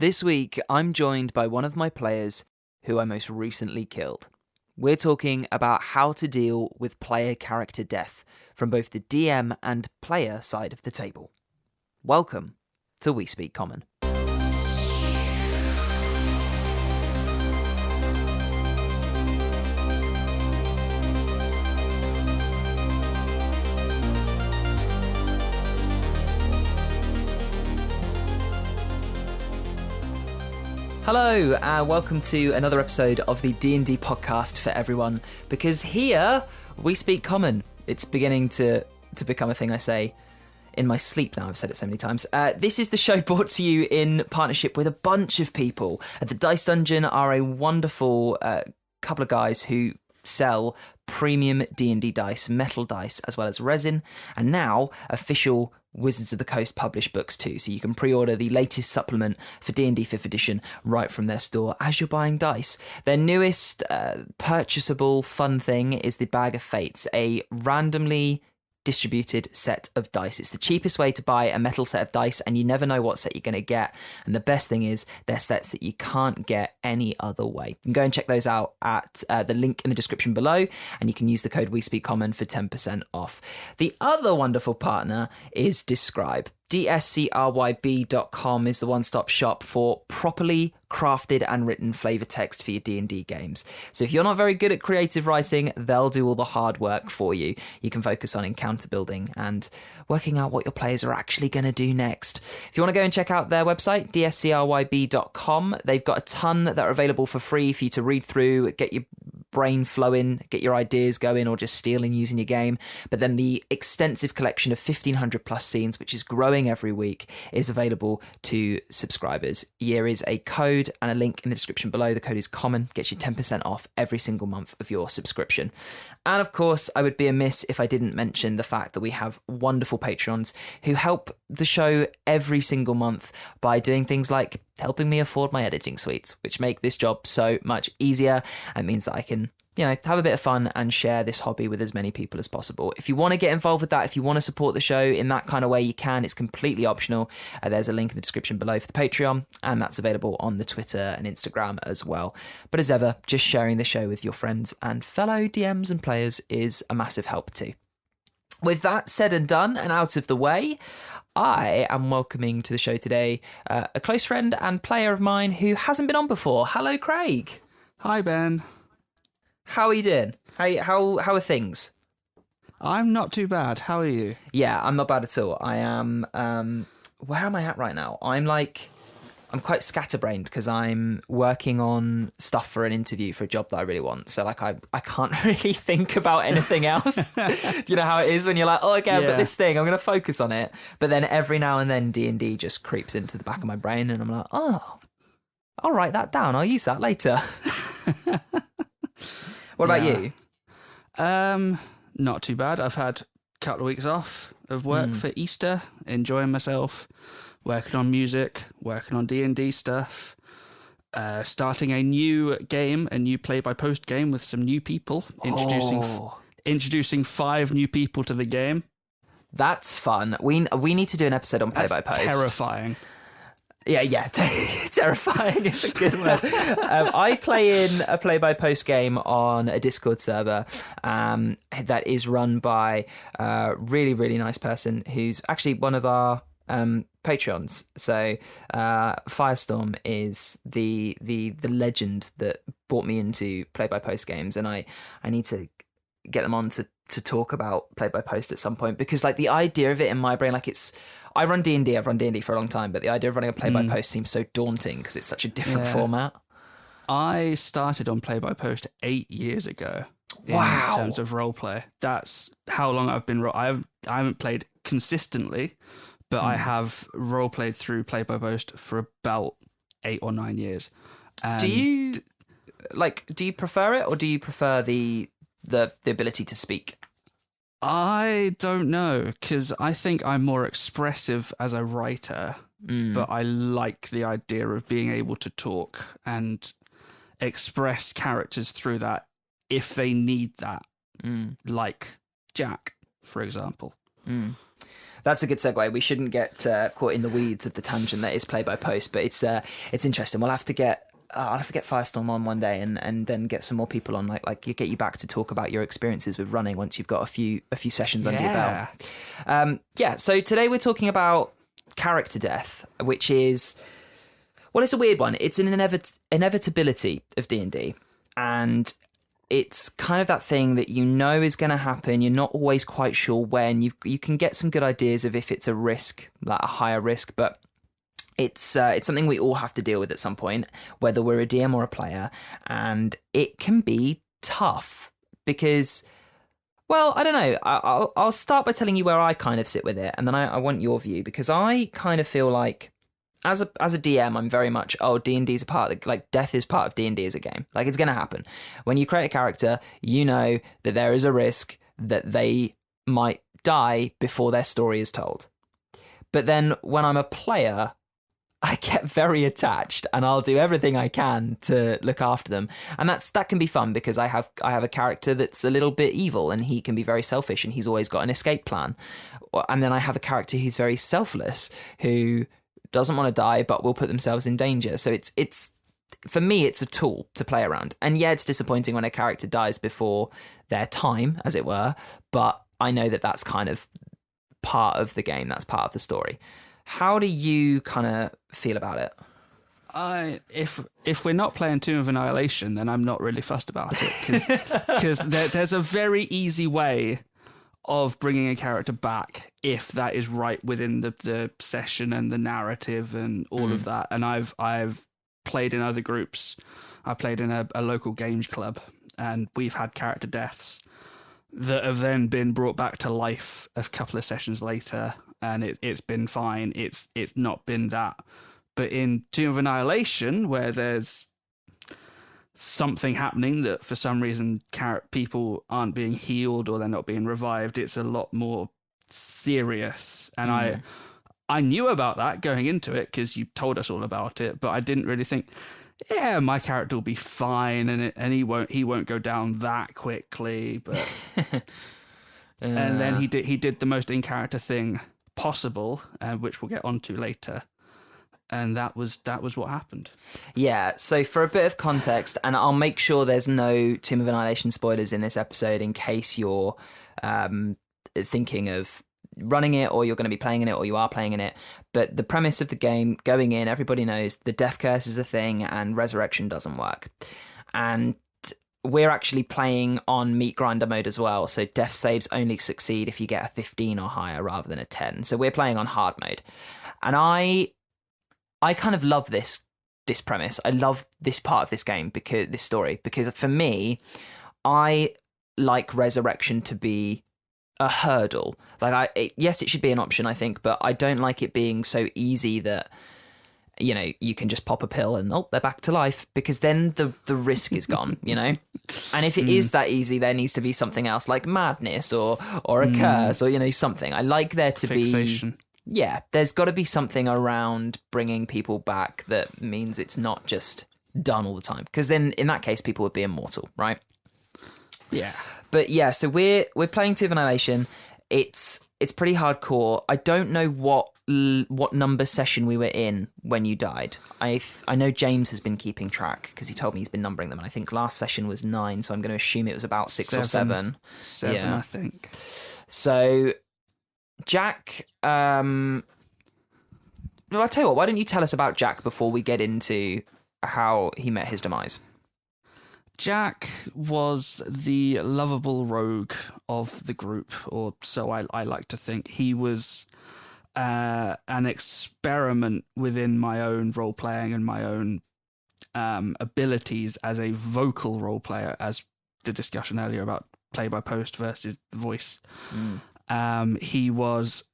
This week, I'm joined by one of my players who I most recently killed. We're talking about how to deal with player character death from both the DM and player side of the table. Welcome to We Speak Common. Hello, and welcome to another episode of the D&D podcast for everyone, because here we speak common. It's beginning to become a thing I say in my sleep now. I've said it so many times. This is the show brought to you in partnership with a bunch of people. The Dice Dungeon are a wonderful couple of guys who sell premium D&D dice, metal dice, as well as resin, and now official Wizards of the Coast published books too, so you can pre-order the latest supplement for D&D 5th edition right from their store as you're buying dice. Their newest purchasable fun thing is the Bag of Fates, a randomly distributed set of dice. It's the cheapest way to buy a metal set of dice, and you never know what set you're going to get. And the best thing is they're sets that you can't get any other way. You can go and check those out at the link in the description below, and you can use the code WeSpeakCommon for 10% off. The other wonderful partner is Describe. dscryb.com is the one-stop shop for properly crafted and written flavor text for your D&D games. So if you're not very good at creative writing, they'll do all the hard work for you. You can focus on encounter building and working out what your players are actually going to do next. If you want to go and check out their website, dscryb.com, they've got a ton that are available for free for you to read through, get your brain flowing, get your ideas going, or just stealing using your game. But then the extensive collection of 1,500 plus scenes, which is growing every week, is available to subscribers. Here is a code and a link in the description below. The code is common, gets you 10% off every single month of your subscription. And of course, I would be amiss if I didn't mention the fact that we have wonderful Patreons who help the show every single month by doing things like helping me afford my editing suites, which make this job so much easier and means that I can, have a bit of fun and share this hobby with as many people as possible. If you want to get involved with that, if you want to support the show in that kind of way, you can. It's completely optional. There's a link in the description below for the Patreon, and that's available on the Twitter and Instagram as well. But as ever, just sharing the show with your friends and fellow DMs and players is a massive help too. With that said and done and out of the way, I am welcoming to the show today a close friend and player of mine who hasn't been on before. Hello, Craig. Hi, Ben. How are you doing? How are things? I'm not too bad. How are you? Yeah, I'm not bad at all. I am... where am I at right now? I'm quite scatterbrained because I'm working on stuff for an interview for a job that I really want. So I can't really think about anything else. Do you know how it is when you're like, oh, okay, I've got this thing, I'm going to focus on it. But then every now and then D&D just creeps into the back of my brain and I'm like, oh, I'll write that down. I'll use that later. What about you? Not too bad. I've had a couple of weeks off of work for Easter, enjoying myself. Working on music, working on D&D stuff, starting a new game, a new play-by-post game with some new people, introducing 5 new people to the game. That's fun. We need to do an episode on play-by-post. That's terrifying. Yeah, terrifying is a good word. I play in a play-by-post game on a Discord server that is run by a really, really nice person who's actually one of our Patreons. So Firestorm is the legend that brought me into play-by-post games, and I need to get them on to talk about play-by-post at some point, because the idea of it in my brain, I run D&D, I've run D&D for a long time, but the idea of running a play-by-post seems so daunting because it's such a different format. I started on play-by-post 8 years ago. Wow. In terms of roleplay, that's how long I've been. I haven't played consistently, but I have role-played through play-by-post for about 8 or 9 years. Do you prefer it, or do you prefer the ability to speak? I don't know, because I think I'm more expressive as a writer, but I like the idea of being able to talk and express characters through that if they need that, like Jack, for example. That's a good segue. We shouldn't get caught in the weeds of the tangent that is play by post, but it's interesting. I'll have to get Firestorm on one day and then get some more people on, like you get you back to talk about your experiences with running once you've got a few sessions under your belt. So today we're talking about character death, which is, well, it's a weird one. It's an inevitability of D&D, and it's kind of that thing that you know is going to happen. You're not always quite sure when. You can get some good ideas of if it's a risk, like a higher risk, but it's something we all have to deal with at some point, whether we're a DM or a player, and it can be tough because, well, I don't know. I'll start by telling you where I kind of sit with it, and then I want your view, because I kind of feel like, as a DM, I'm very much, D&D's a part of, like, death is part of D&D as a game. Like, it's going to happen. When you create a character, you know that there is a risk that they might die before their story is told. But then when I'm a player, I get very attached, and I'll do everything I can to look after them. And that can be fun, because I have a character that's a little bit evil, and he can be very selfish, and he's always got an escape plan. And then I have a character who's very selfless, who doesn't want to die but will put themselves in danger. So it's for me, it's a tool to play around. And yeah, it's disappointing when a character dies before their time, as it were, but I know that that's kind of part of the game, that's part of the story. How do you kind of feel about it? If we're not playing Tomb of Annihilation, then I'm not really fussed about it, because there's a very easy way of bringing a character back if that is right within the session and the narrative and all of that. And I've played in other groups. I played in a local games club, and we've had character deaths that have then been brought back to life a couple of sessions later, and it's been fine. It's not been that. But in Tomb of Annihilation, where there's something happening that for some reason people aren't being healed or they're not being revived, it's a lot more serious. And I knew about that going into it because you told us all about it, but I didn't really think, my character will be fine, and he won't go down that quickly. But and then he did the most in character thing possible, which we'll get onto later. And that was what happened. Yeah, so for a bit of context, and I'll make sure there's no Tomb of Annihilation spoilers in this episode in case you're thinking of running it, or you're going to be playing in it, or you are playing in it. But the premise of the game, going in, everybody knows the death curse is a thing and resurrection doesn't work. And we're actually playing on meat grinder mode as well, so death saves only succeed if you get a 15 or higher rather than a 10. So we're playing on hard mode. And I kind of love this premise. I love this part of this game, this story, because for me, I like resurrection to be a hurdle. Like, yes, it should be an option, I think, but I don't like it being so easy that, you know, you can just pop a pill and they're back to life, because then the risk is gone, you know. And if it is that easy, there needs to be something else, like madness or a curse, or, you know, something. I like there to Fixation. Yeah, there's got to be something around bringing people back that means it's not just done all the time. Because then, in that case, people would be immortal, right? Yeah. But yeah, so we're playing Tomb of Annihilation. It's pretty hardcore. I don't know what number session we were in when you died. I know James has been keeping track, because he told me he's been numbering them, and I think last session was 9, so I'm going to assume it was about 6 or 7. 7, yeah. I think. So Jack, I'll tell you what, why don't you tell us about Jack before we get into how he met his demise? Jack was the lovable rogue of the group, or so I like to think. He was an experiment within my own role-playing and my own abilities as a vocal role-player, as the discussion earlier about play-by-post versus voice. He was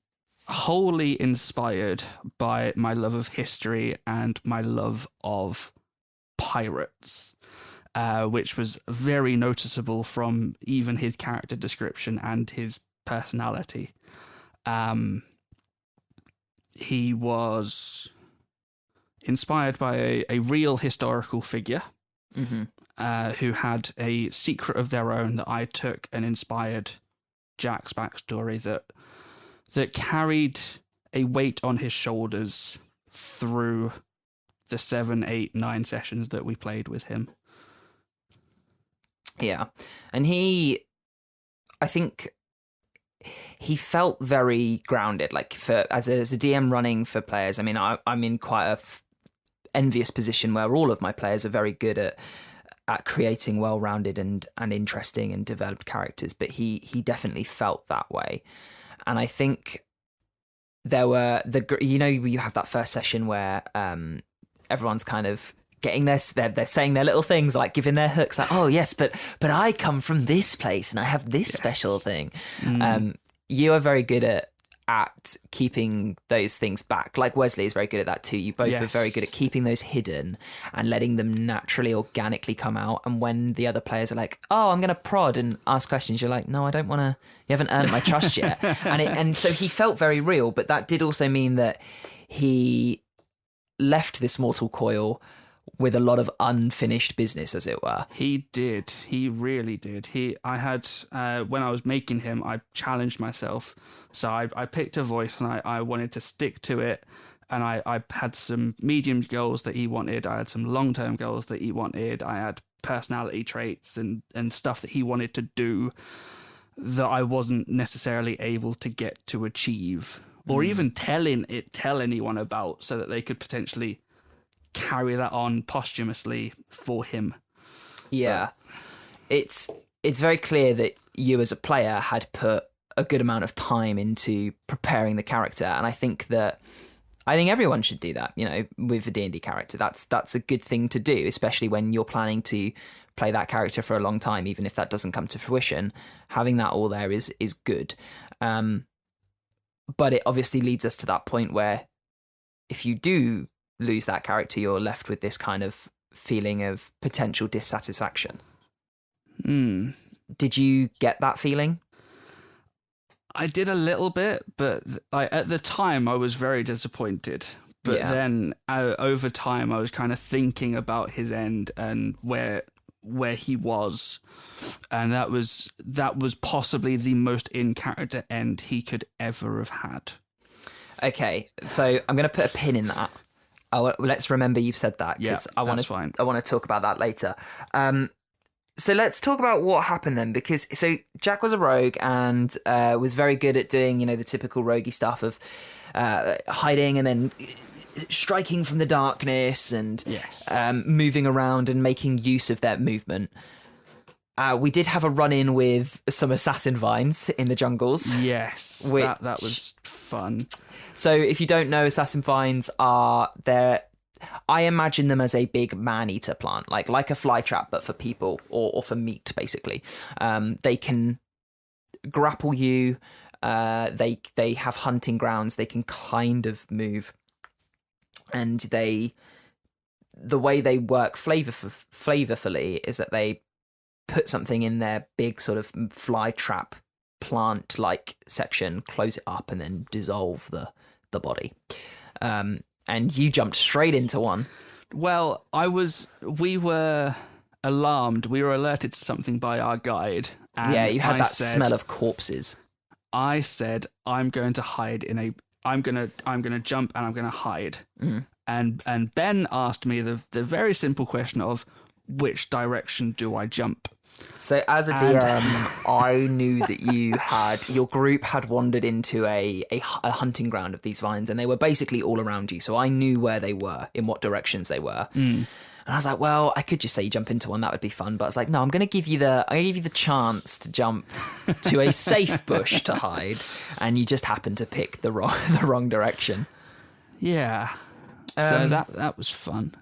wholly inspired by my love of history and my love of pirates, which was very noticeable from even his character description and his personality. He was inspired by a real historical figure who had a secret of their own that I took and inspired Jack's backstory, that that carried a weight on his shoulders through the 7, 8, 9 sessions that we played with him. Yeah. And I think he felt very grounded, like as a DM running for players. I mean, I'm in quite a envious position where all of my players are very good at creating well-rounded and interesting and developed characters, but he definitely felt that way. And I think there were you have that first session where everyone's kind of getting they're saying their little things, like giving their hooks, like, oh yes, but I come from this place and I have this special thing. You are very good at keeping those things back. Like Wesley is very good at that too. You both are very good at keeping those hidden and letting them naturally, organically come out. And when the other players are like, oh, I'm going to prod and ask questions, you're like, no, I don't want to, you haven't earned my trust yet. And so he felt very real, but that did also mean that he left this mortal coil with a lot of unfinished business, as it were. He did. He really did. I had, when I was making him, I challenged myself. So I picked a voice and I wanted to stick to it. And I had some medium goals that he wanted. I had some long-term goals that he wanted. I had personality traits and stuff that he wanted to do that I wasn't necessarily able to get to achieve, or even tell anyone about, so that they could potentially carry that on posthumously for him. Yeah. It's very clear that you as a player had put a good amount of time into preparing the character, and I think everyone should do that, with a D&D character. That's a good thing to do, especially when you're planning to play that character for a long time. Even if that doesn't come to fruition, having that all there is good. But it obviously leads us to that point where if you do lose that character, you're left with this kind of feeling of potential dissatisfaction. Did you get that feeling? I did a little bit, but at the time I was very disappointed. But then over time I was kind of thinking about his end and where he was, and that was possibly the most in-character end he could ever have had. Okay, so I'm going to put a pin in that. Let's remember you've said that, because I want to talk about that later. So let's talk about what happened then, because Jack was a rogue and was very good at doing, the typical roguey stuff of hiding and then striking from the darkness and moving around and making use of their movement. We did have a run-in with some assassin vines in the jungles. Yes, that was fun. So if you don't know, assassin vines are there. I imagine them as a big man-eater plant, like a flytrap, but for people or for meat, basically. They can grapple you. They have hunting grounds. They can kind of move, and the way they work flavorfully is that they put something in their big sort of flytrap plant-like section, close it up, and then dissolve the body. And you jumped straight into one. Well, we were alarmed. We were alerted to something by our guide. And you had smell of corpses. I said, I'm going to hide I'm going to jump and I'm going to hide. And Ben asked me the very simple question of, which direction do I jump? So as a DM, I knew that your group had wandered into a hunting ground of these vines, and they were basically all around you. So I knew where they were, in what directions they were. And I was like, well, I could just say you jump into one, that would be fun. But I was like, no, I'm going to give you the chance to jump to a safe bush to hide, and you just happen to pick the wrong direction. Yeah. So that was fun.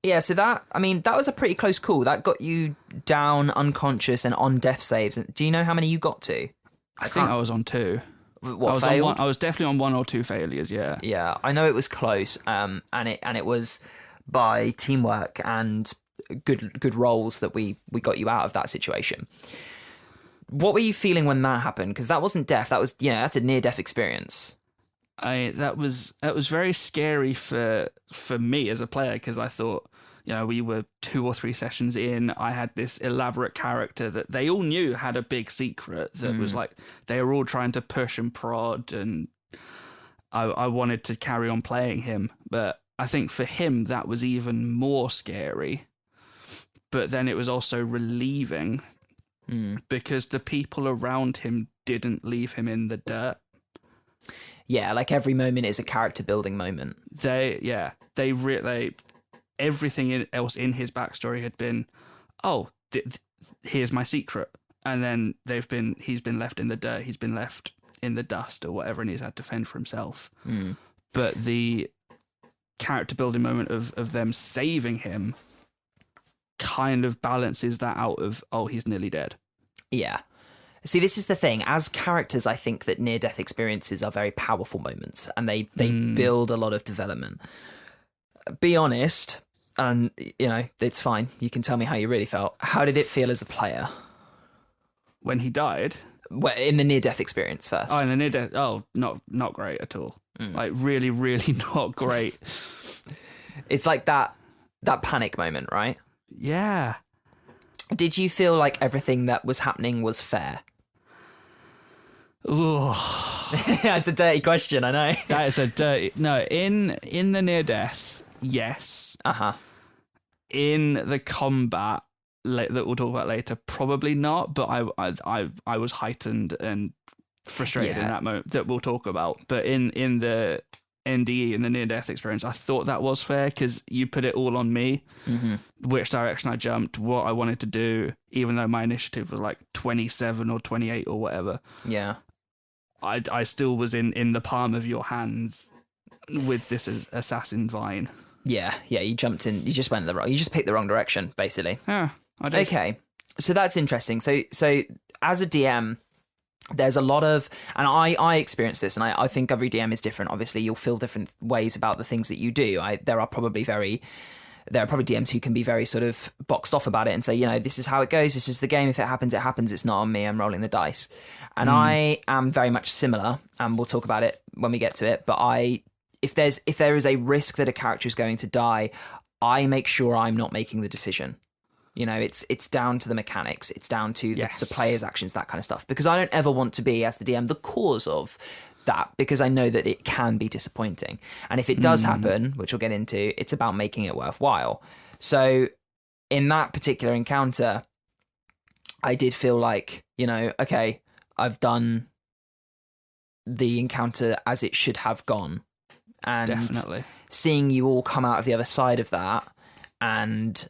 Yeah, so that was a pretty close call. That got you down unconscious and on death saves. Do you know how many you got to? I think I was on 2. What, failed? I was definitely on 1 or 2 failures, yeah. Yeah, I know it was close, and it was by teamwork and good rolls that we got you out of that situation. What were you feeling when that happened? Because that wasn't death. That was, that's a near-death experience. that was very scary for me as a player, because I thought, we were 2 or 3 sessions in. I had this elaborate character that they all knew had a big secret that was like they were all trying to push and prod, and I wanted to carry on playing him. But I think for him that was even more scary. But then it was also relieving because the people around him didn't leave him in the dirt. Yeah, like every moment is a character building moment. Everything else in his backstory had been, here's my secret, and then he's been left in the dirt, he's been left in the dust or whatever, and he's had to fend for himself. But the character building moment of them saving him kind of balances that out of, he's nearly dead. Yeah. See, this is the thing. As characters, I think that near-death experiences are very powerful moments, and they build a lot of development. Be honest, and, it's fine. You can tell me how you really felt. How did it feel as a player? When he died? Well, in the near-death experience first. Oh, in the near-death... Oh, not great at all. Like, really, really not great. It's like that panic moment, right? Yeah. Did you feel like everything that was happening was fair? Ooh. That's a dirty question, I know. That is a dirty... No, in the near-death, yes. Uh-huh. In the combat that we'll talk about later, probably not, but I was heightened and frustrated in that moment that we'll talk about. But in the NDE, in the near-death experience, I thought that was fair, because you put it all on me, which direction I jumped, what I wanted to do, even though my initiative was like 27 or 28 or whatever. Yeah. I still was in the palm of your hands with this assassin vine. Yeah, you jumped in, you just picked the wrong direction, basically. Yeah, I did. Okay, so that's interesting. So as a DM, there's a lot of, and I experienced this, and I think every DM is different. Obviously, you'll feel different ways about the things that you do. There are probably DMs who can be very sort of boxed off about it and say, this is how it goes. This is the game. If it happens, it happens. It's not on me. I'm rolling the dice. And I am very much similar, and we'll talk about it when we get to it. But if there is a risk that a character is going to die, I make sure I'm not making the decision. It's down to the mechanics. It's down to the player's actions, that kind of stuff. Because I don't ever want to be, as the DM, the cause of that, because I know that it can be disappointing. And if it does happen, which we'll get into, it's about making it worthwhile. So in that particular encounter, I did feel like, okay, I've done the encounter as it should have gone. And definitely seeing you all come out of the other side of that and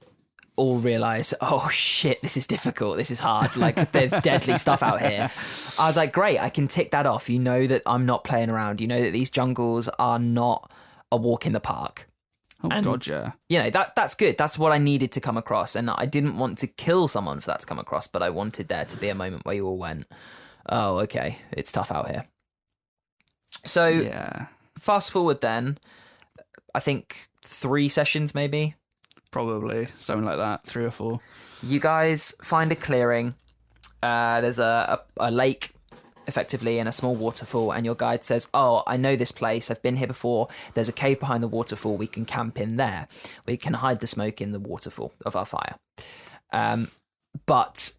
all realise, oh shit, this is difficult, this is hard, like there's deadly stuff out here. I was like, great, I can tick that off. That I'm not playing around. That these jungles are not a walk in the park. Oh, and, God, yeah. That's good. That's what I needed to come across. And I didn't want to kill someone for that to come across, but I wanted there to be a moment where you all went, oh, okay, it's tough out here. So fast forward then, I think 3 sessions maybe. Probably, something like that, 3 or 4. You guys find a clearing. There's a lake, effectively, and a small waterfall, and your guide says, oh, I know this place. I've been here before. There's a cave behind the waterfall. We can camp in there. We can hide the smoke in the waterfall of our fire. But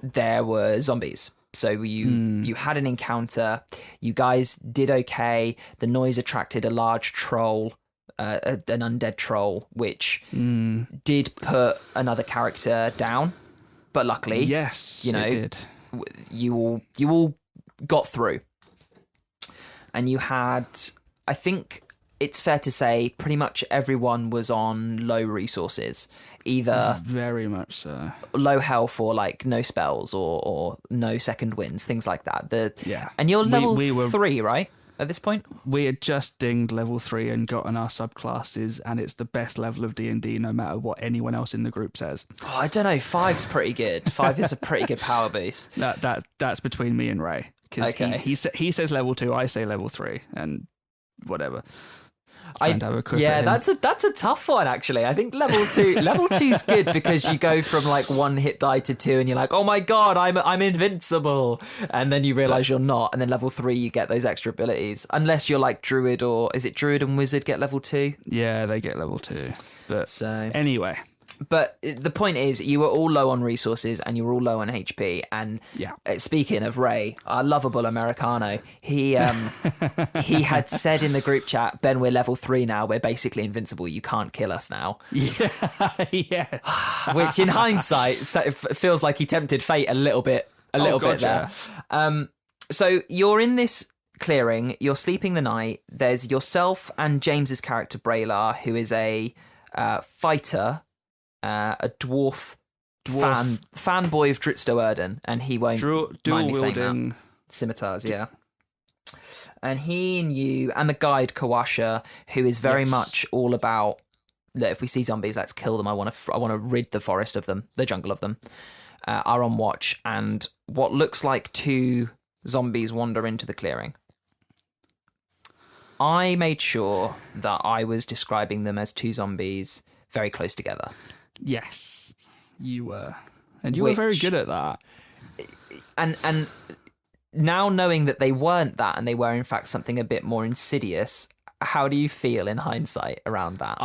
there were zombies. So you had an encounter. You guys did okay. The noise attracted a large troll. An undead troll, which did put another character down, but luckily, yes, it did. You all got through, and you had, I think it's fair to say, pretty much everyone was on low resources, either very much so, low health or like no spells or no second winds, things like that. And you're level 3, right? At this point, we had just dinged level 3 and gotten our subclasses, and it's the best level of D&D no matter what anyone else in the group says. Oh, I don't know. 5's pretty good. 5 is a pretty good power boost. That's between me and Ray, because he says level 2, I say level 3, and whatever. Trying to have a quip yeah, at him. that's a tough one actually. I think level two's good because you go from like one hit die to two, and you're like, oh my god, I'm invincible, and then you realise you're not, and then level three you get those extra abilities. Unless you're like druid, or is it druid and wizard get level two? Yeah, they get level 2. But So anyway, but the point is, you were all low on resources and you were all low on HP. And yeah. speaking of Ray, our lovable Americano, he had said in the group chat, Ben, we're level 3 now. We're basically invincible. You can't kill us now. Yeah, yes. Which in hindsight feels like he tempted fate a little bit there. So you're in this clearing. You're sleeping the night. There's yourself and James's character Braylar, who is a fighter. A dwarf fanboy of Dritsto Erden, and he won't mind me saying that. Scimitars, yeah. And he and you and the guide Kawasha, who is very much all about, look, if we see zombies, let's kill them. I want to rid the forest of them, the jungle of them. Are on watch, and what looks like 2 zombies wander into the clearing. I made sure that I was describing them as 2 zombies very close together. Yes, you were. And you were very good at that. And now knowing that they weren't that, and they were in fact something a bit more insidious, how do you feel in hindsight around that?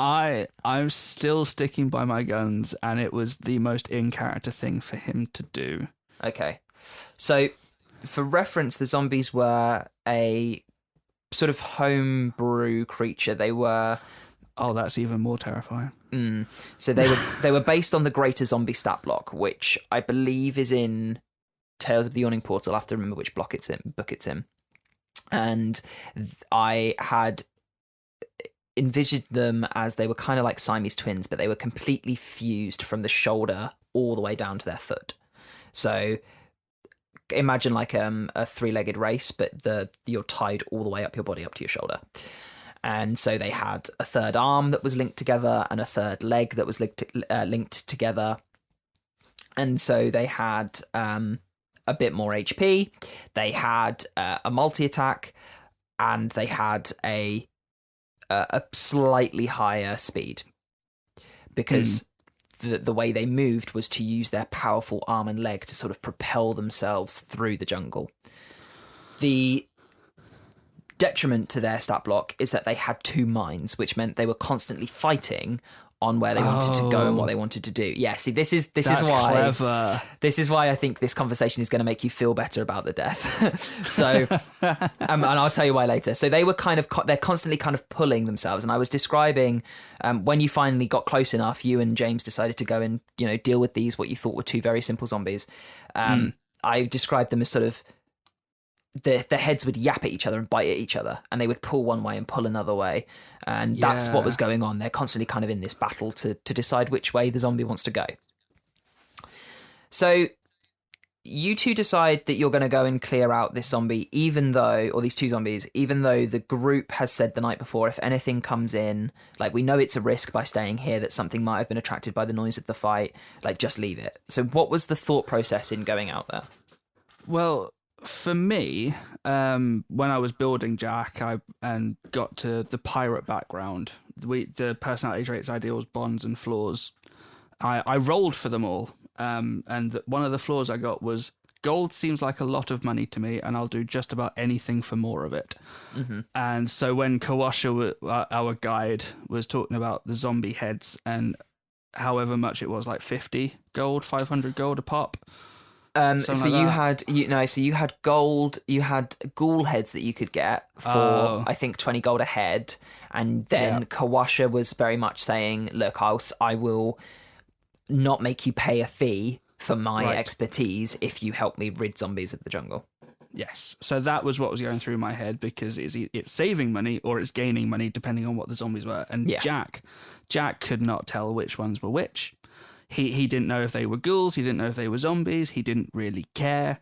I'm still sticking by my guns, and it was the most in-character thing for him to do. Okay. So, for reference, the zombies were a sort of homebrew creature. They were... Oh, that's even more terrifying. So they were based on the Greater Zombie stat block, which I believe is in Tales of the Yawning Portal. I have to remember which book it's in. And I had envisioned them as they were kind of like Siamese twins, but they were completely fused from the shoulder all the way down to their foot. So imagine like a 3-legged race, but you're tied all the way up your body up to your shoulder. And so they had a third arm that was linked together and a third leg that was linked together. And so they had a bit more HP. They had a multi-attack, and they had a slightly higher speed. Because the way they moved was to use their powerful arm and leg to sort of propel themselves through the jungle. The detriment to their stat block is that they had 2 minds, which meant they were constantly fighting on where they wanted to go and what they wanted to do. Yeah, see, this is why clever. This is why I think this conversation is going to make you feel better about the death. So, and I'll tell you why later. So they were they're constantly kind of pulling themselves, and I was describing when you finally got close enough, you and James decided to go and deal with these what you thought were 2 very simple zombies. I described them as sort of the heads would yap at each other and bite at each other, and they would pull one way and pull another way, and that's what was going on. They're constantly kind of in this battle to decide which way the zombie wants to go. So you 2 decide that you're going to go and clear out this zombie, or these 2 zombies, even though the group has said the night before, if anything comes in, like, we know it's a risk by staying here, that something might have been attracted by the noise of the fight, like, just leave it. So what was the thought process in going out there? Well, for me, when I was building Jack, and got to the pirate background, the personality traits, ideals, bonds, and flaws, I rolled for them all. And one of the flaws I got was gold seems like a lot of money to me, and I'll do just about anything for more of it. Mm-hmm. And so when Kawasha, our guide, was talking about the zombie heads and however much it was, like 50 gold, 500 gold a pop. So you had gold, you had ghoul heads that you could get for I think 20 gold a head, and then Kawasha was very much saying, look, I will not make you pay a fee for my expertise if you help me rid zombies of the jungle. Yes, so that was what was going through my head, because it's saving money or it's gaining money depending on what the zombies were. And Jack could not tell which ones were which. He didn't know if they were ghouls. He didn't know if they were zombies. He didn't really care.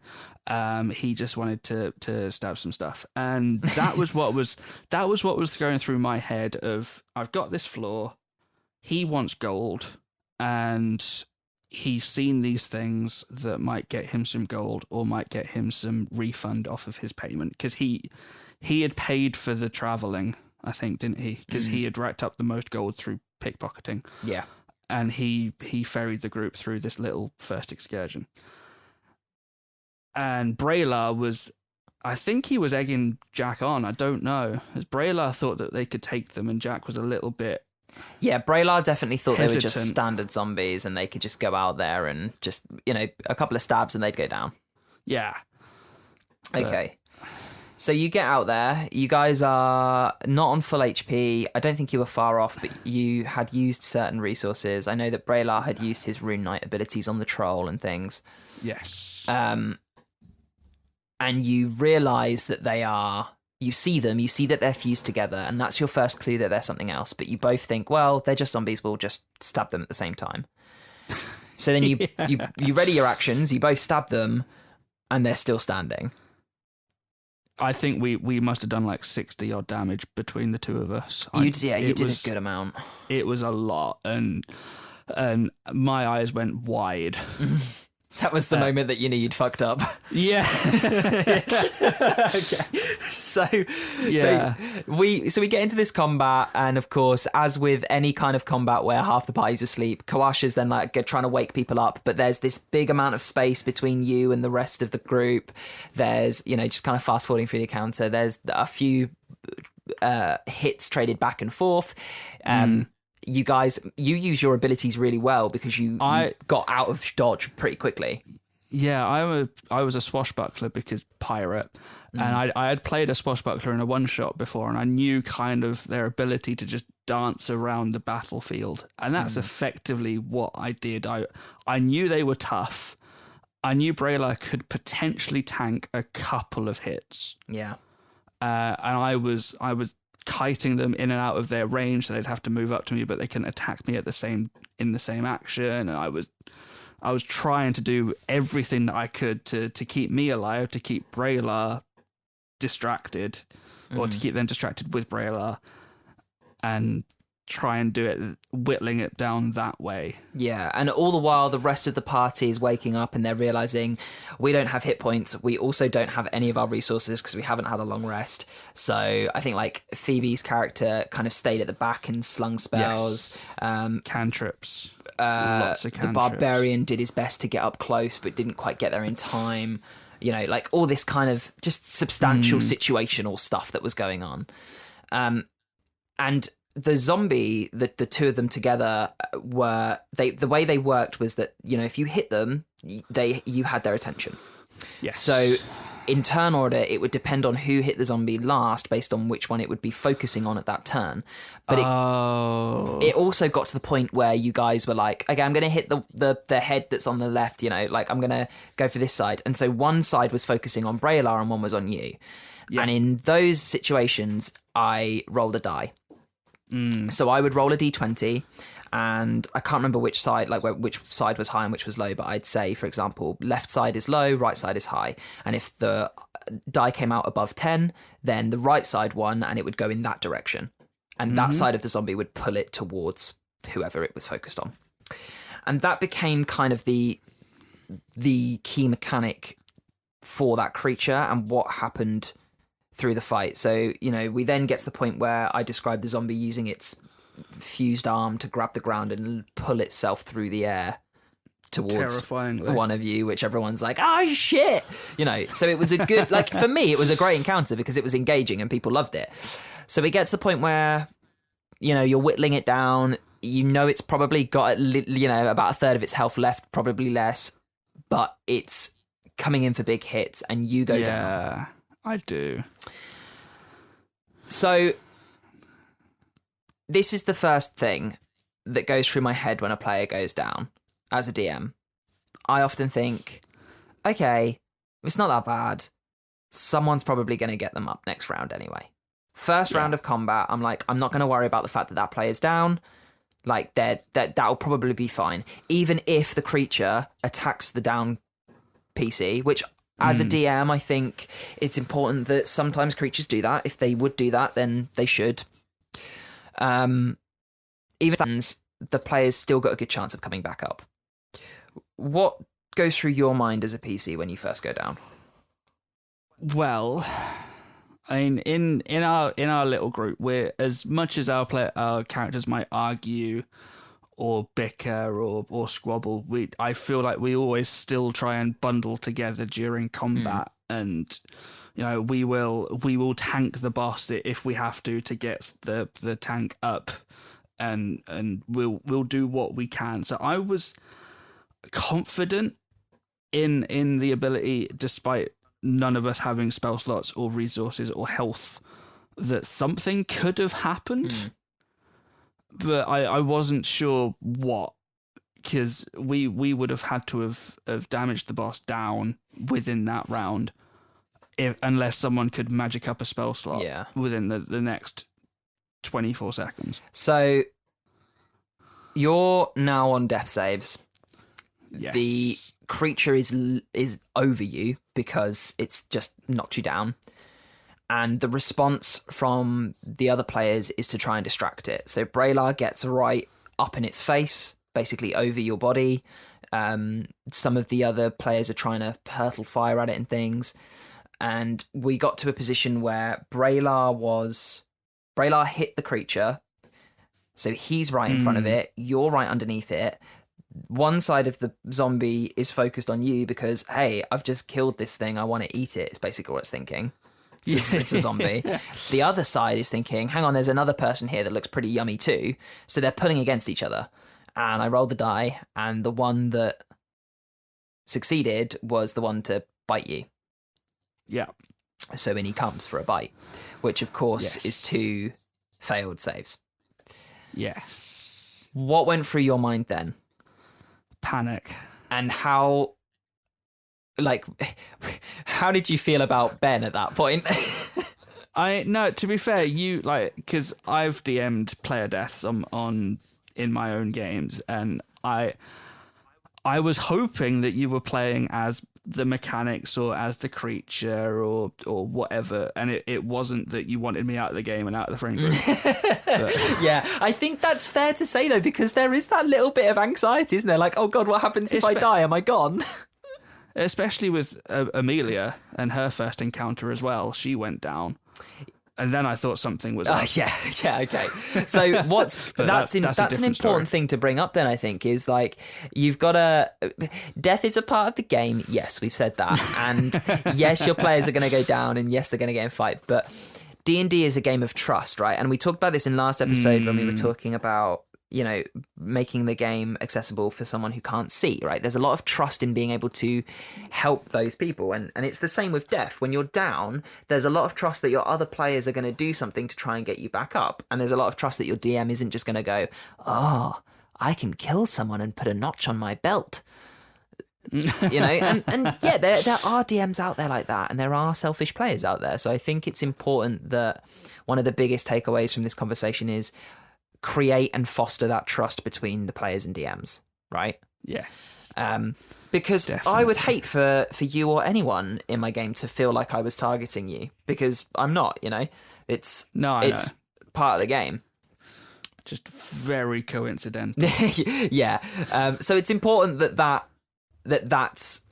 He just wanted to stab some stuff, and that was what was going through my head. Of, I've got this flaw. He wants gold, and he's seen these things that might get him some gold or might get him some refund off of his payment, because he had paid for the traveling I think, didn't he? Because he had racked up the most gold through pickpocketing. Yeah. And he ferried the group through this little first excursion. And Braylar was, I think he was egging Jack on. I don't know. As Braylar thought that they could take them, and Jack was a little bit. Yeah, Braylar definitely thought hesitant. They were just standard zombies and they could just go out there and just, a couple of stabs and they'd go down. Yeah. Okay. So you get out there. You guys are not on full HP. I don't think you were far off, but you had used certain resources. I know that Braylar had used his Rune Knight abilities on the troll and things. Yes. And you realise that they are... You see them, you see that they're fused together, and that's your first clue that they're something else. But you both think, well, they're just zombies, we'll just stab them at the same time. So then you ready your actions, you both stab them, and they're still standing. I think we must have done like 60 odd damage between the two of us. You did a good amount. It was a lot, and my eyes went wide. That was the moment that you knew you'd fucked up. Yeah. Okay. So we get into this combat, and of course, as with any kind of combat where half the party's asleep, Kawash is then trying to wake people up, but there's this big amount of space between you and the rest of the group. There's, just kind of fast forwarding through the counter. There's a few hits traded back and forth. You guys, you use your abilities really well because you got out of dodge pretty quickly. Yeah, I was a swashbuckler because pirate, and I had played a swashbuckler in a one-shot before, and I knew kind of their ability to just dance around the battlefield, and that's effectively what I did. I knew they were tough. I knew Braylar could potentially tank a couple of hits. Yeah, and I was kiting them in and out of their range, so they'd have to move up to me, but they can attack me in the same action. And I was trying to do everything that I could to keep me alive, to keep Braylar distracted, or to keep them distracted with Braylar, and try and do it, whittling it down that way. Yeah, and all the while the rest of the party is waking up and they're realising we don't have hit points, we also don't have any of our resources because we haven't had a long rest. So I think Phoebe's character kind of stayed at the back and slung spells. Yes. Cantrips. Lots of cantrips. The barbarian did his best to get up close but didn't quite get there in time. All this kind of just substantial situational stuff that was going on. And the zombie, the two of them together the way they worked was that, if you hit them, you had their attention. Yes. So in turn order, it would depend on who hit the zombie last based on which one it would be focusing on at that turn. But it also got to the point where you guys were like, okay, I'm going to hit the head that's on the left, I'm going to go for this side. And so one side was focusing on Braylar and one was on you. Yeah. And in those situations, I rolled a die. So I would roll a d20, and I can't remember which side was high and which was low, but I'd say, for example, left side is low, right side is high. And if the die came out above 10, then the right side won, and it would go in that direction. And that side of the zombie would pull it towards whoever it was focused on. And that became kind of the key mechanic for that creature and what happened through the fight. So, we then get to the point where I described the zombie using its fused arm to grab the ground and pull itself through the air towards one of you, which everyone's like, oh shit, so it was a good, for me, it was a great encounter because it was engaging and people loved it. So we get to the point where, you're whittling it down, it's probably got, about a third of its health left, probably less, but it's coming in for big hits and you go down. Yeah, I do. So this is the first thing that goes through my head when a player goes down as a DM. I often think, okay, it's not that bad. Someone's probably going to get them up next round anyway. First round of combat, I'm like, I'm not going to worry about the fact that player's down. That'll probably be fine. Even if the creature attacks the down PC, which as a DM, I think it's important that sometimes creatures do that. If they would do that, then they should. Even if the player's still got a good chance of coming back up. What goes through your mind as a PC when you first go down? Well, I mean, in our little group, we're, as much as our characters might argue or bicker or squabble, I feel like we always still try and bundle together during combat, and we will tank the boss if we have to get the tank up, and we'll do what we can. So I was confident in the ability, despite none of us having spell slots or resources or health, that something could have happened. But I wasn't sure what, because we would have had to have damaged the boss down within that round, unless someone could magic up a spell slot within the next 24 seconds. So you're now on death saves. Yes. The creature is over you because it's just knocked you down. And the response from the other players is to try and distract it. So Braylar gets right up in its face, basically over your body. Some of the other players are trying to hurtle fire at it and things. And we got to a position where Braylar hit the creature. So he's right in front of it. You're right underneath it. One side of the zombie is focused on you because, hey, I've just killed this thing. I want to eat it. It's basically what it's thinking. It's a zombie. The other side is thinking, hang on, there's another person here that looks pretty yummy too. So they're pulling against each other. And I rolled the die, and the one that succeeded was the one to bite you. Yeah. So in he comes for a bite, which of course is 2 failed saves. Yes. What went through your mind then? Panic. And how did you feel about Ben at that point? No, to be fair, because I've DM'd player deaths in my own games, and I was hoping that you were playing as the mechanics or as the creature or whatever, and it wasn't that you wanted me out of the game and out of the friend group. Yeah, I think that's fair to say though, because there is that little bit of anxiety, isn't there? Like, oh god, what happens if I die? Am I gone? Especially with Amelia and her first encounter as well. She went down. And then I thought something was up. Yeah, okay. So that's an important thing to bring up then, I think, is like, you've got death is a part of the game. Yes, we've said that. And yes, your players are going to go down, and yes, they're going to get in fight. But D&D is a game of trust, right? And we talked about this in last episode when we were talking about, making the game accessible for someone who can't see, right? There's a lot of trust in being able to help those people. And it's the same with death. When you're down, there's a lot of trust that your other players are going to do something to try and get you back up. And there's a lot of trust that your DM isn't just going to go, oh, I can kill someone and put a notch on my belt. And yeah, there are DMs out there like that, and there are selfish players out there. So I think it's important that one of the biggest takeaways from this conversation is create and foster that trust between the players and DMs, right? Yes. Because definitely. I would hate for you or anyone in my game to feel like I was targeting you, because I'm not, it's part of the game. Just very coincidental. Yeah. So it's important that's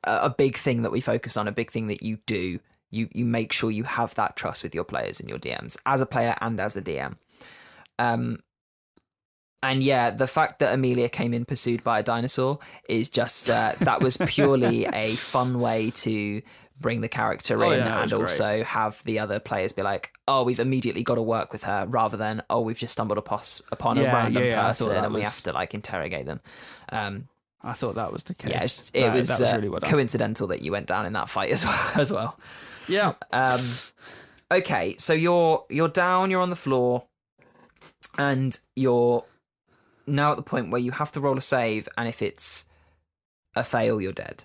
a big thing that we focus on, a big thing that you do. You make sure you have that trust with your players and your DMs, as a player and as a DM. And yeah, the fact that Amelia came in pursued by a dinosaur is just that was purely a fun way to bring the character in, and also have the other players be like, oh, we've immediately got to work with her, rather than, oh, we've just stumbled upon a random person and we have to interrogate them. I thought that was the case. Yeah, it was really well done. Coincidental that you went down in that fight as well. Yeah. Okay, so you're down, you're on the floor, and you're now at the point where you have to roll a save, and if it's a fail, you're dead.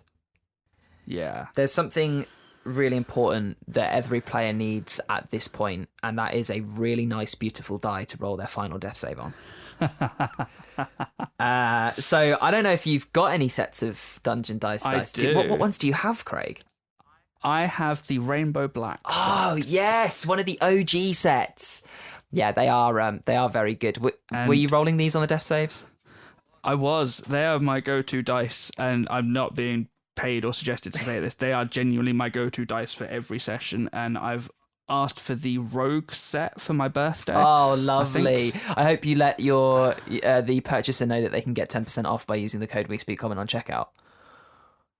Yeah. There's something really important that every player needs at this point, and that is a really nice, beautiful die to roll their final death save on. So I don't know if you've got any sets of dungeon dice. I do. What ones do you have, Craig? I have the Rainbow Black set. Oh, yes, one of the OG sets. Yeah, they are very good. Were you rolling these on the death saves? I was. They are my go-to dice, and I'm not being paid or suggested to say this. They are genuinely my go-to dice for every session, and I've asked for the rogue set for my birthday. Oh, lovely. I hope you let your the purchaser know that they can get 10% off by using the code We Speak Common on checkout.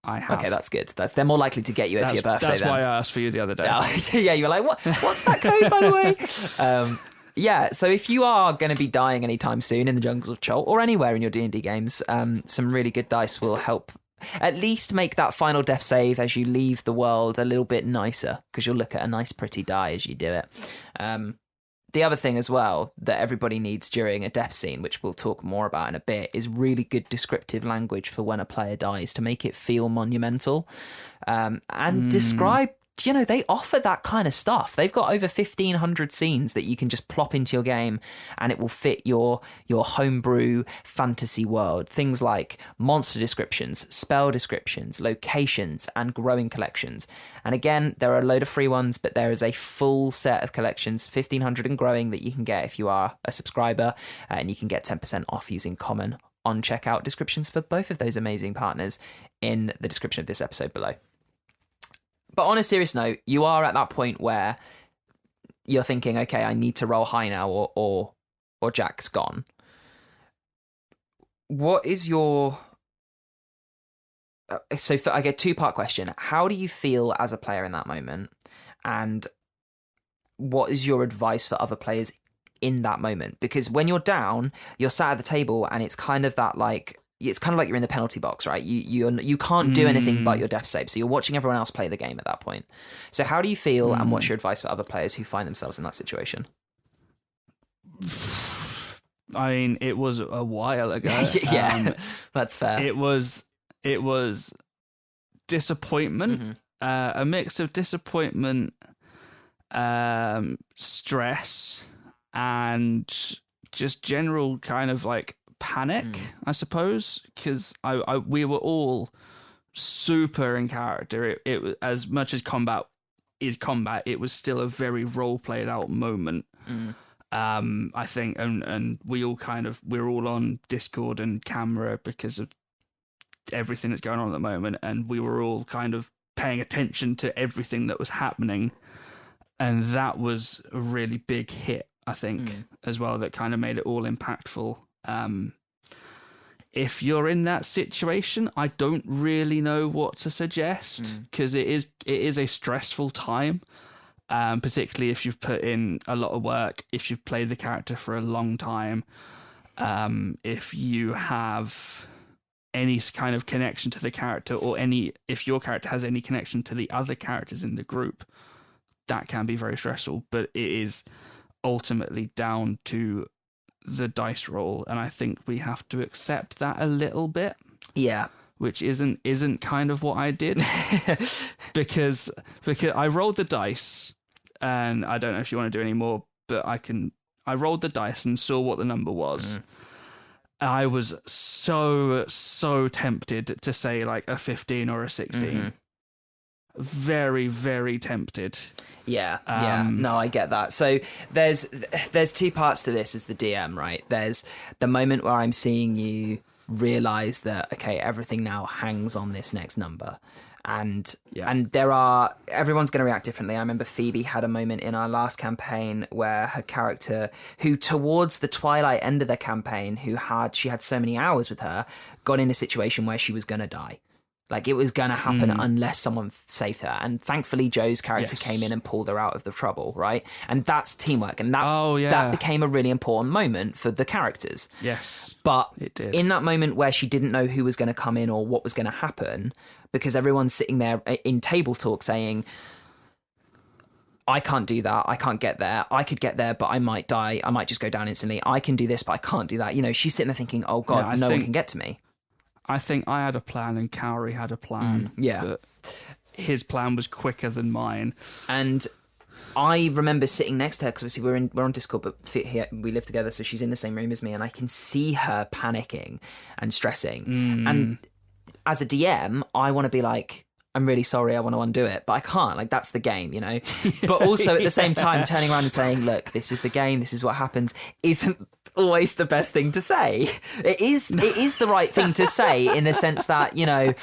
I have. Okay, that's good. They're more likely to get you it for your birthday. That's then. why I asked for you the other day. Yeah, you were like, what's that code, by the way? Yeah, so if you are going to be dying anytime soon in the jungles of Chol or anywhere in your D&D games, some really good dice will help at least make that final death save as you leave the world a little bit nicer, because you'll look at a nice pretty die as you do it. The other thing as well that everybody needs during a death scene, which we'll talk more about in a bit, is really good descriptive language for when a player dies to make it feel monumental, and describe. They offer that kind of stuff. They've got over 1,500 scenes that you can just plop into your game and it will fit your homebrew fantasy world. Things like monster descriptions, spell descriptions, locations, and growing collections. And again, there are a load of free ones, but there is a full set of collections, 1,500 and growing, that you can get if you are a subscriber, and you can get 10% off using Common on checkout. Descriptions for both of those amazing partners in the description of this episode below. But on a serious note, you are at that point where you're thinking, okay, I need to roll high now, or Jack's gone. What is your... I get a 2-part question. How do you feel as a player in that moment? And what is your advice for other players in that moment? Because when you're down, you're sat at the table and it's kind of that like... It's kind of like you're in the penalty box, right? You can't do anything but your death save. So you're watching everyone else play the game at that point. So how do you feel, and what's your advice for other players who find themselves in that situation? I mean, it was a while ago. Yeah, that's fair. It was disappointment, a mix of disappointment, stress, and just general kind of like panic, I suppose, because we were all super in character. It as much as combat is combat, it was still a very role played out moment. I think, and we're all on Discord and camera because of everything that's going on at the moment, and we were all kind of paying attention to everything that was happening, and that was a really big hit, I think, as well, that kind of made it all impactful. If you're in that situation, I don't really know what to suggest, because it is a stressful time, particularly if you've put in a lot of work, if you've played the character for a long time, if you have any kind of connection to the character, or if your character has any connection to the other characters in the group, that can be very stressful. But it is ultimately down to the dice roll, and I think we have to accept that a little bit. Yeah. Which isn't kind of what I did. because I rolled the dice, and I don't know if you want to do any more, but I rolled the dice and saw what the number was. I was so tempted to say like a 15 or a 16. Very, very tempted. Yeah. No, I get that. So there's 2 parts to this as the DM, right? There's the moment where I'm seeing you realize that, okay, everything now hangs on this next number. And everyone's going to react differently. I remember Phoebe had a moment in our last campaign where her character, who towards the twilight end of the campaign, she had so many hours with her, got in a situation where she was going to die. Like, it was going to happen unless someone saved her. And thankfully, Joe's character came in and pulled her out of the trouble, right? And that's teamwork. And that became a really important moment for the characters. Yes, but it did. In that moment where she didn't know who was going to come in or what was going to happen, because everyone's sitting there in table talk saying, I can't do that. I can't get there. I could get there, but I might die. I might just go down instantly. I can do this, but I can't do that. She's sitting there thinking, oh, God, no one can get to me. I think I had a plan and Cowrie had a plan. But his plan was quicker than mine. And I remember sitting next to her, because obviously we're on Discord, but we live together, so she's in the same room as me, and I can see her panicking and stressing. And as a DM, I want to be like, I'm really sorry, I want to undo it, but I can't. Like, that's the game, you know? But also at the same time, turning around and saying, look, this is the game, this is what happens, isn't always the best thing to say. It is the right thing to say in the sense that, you know,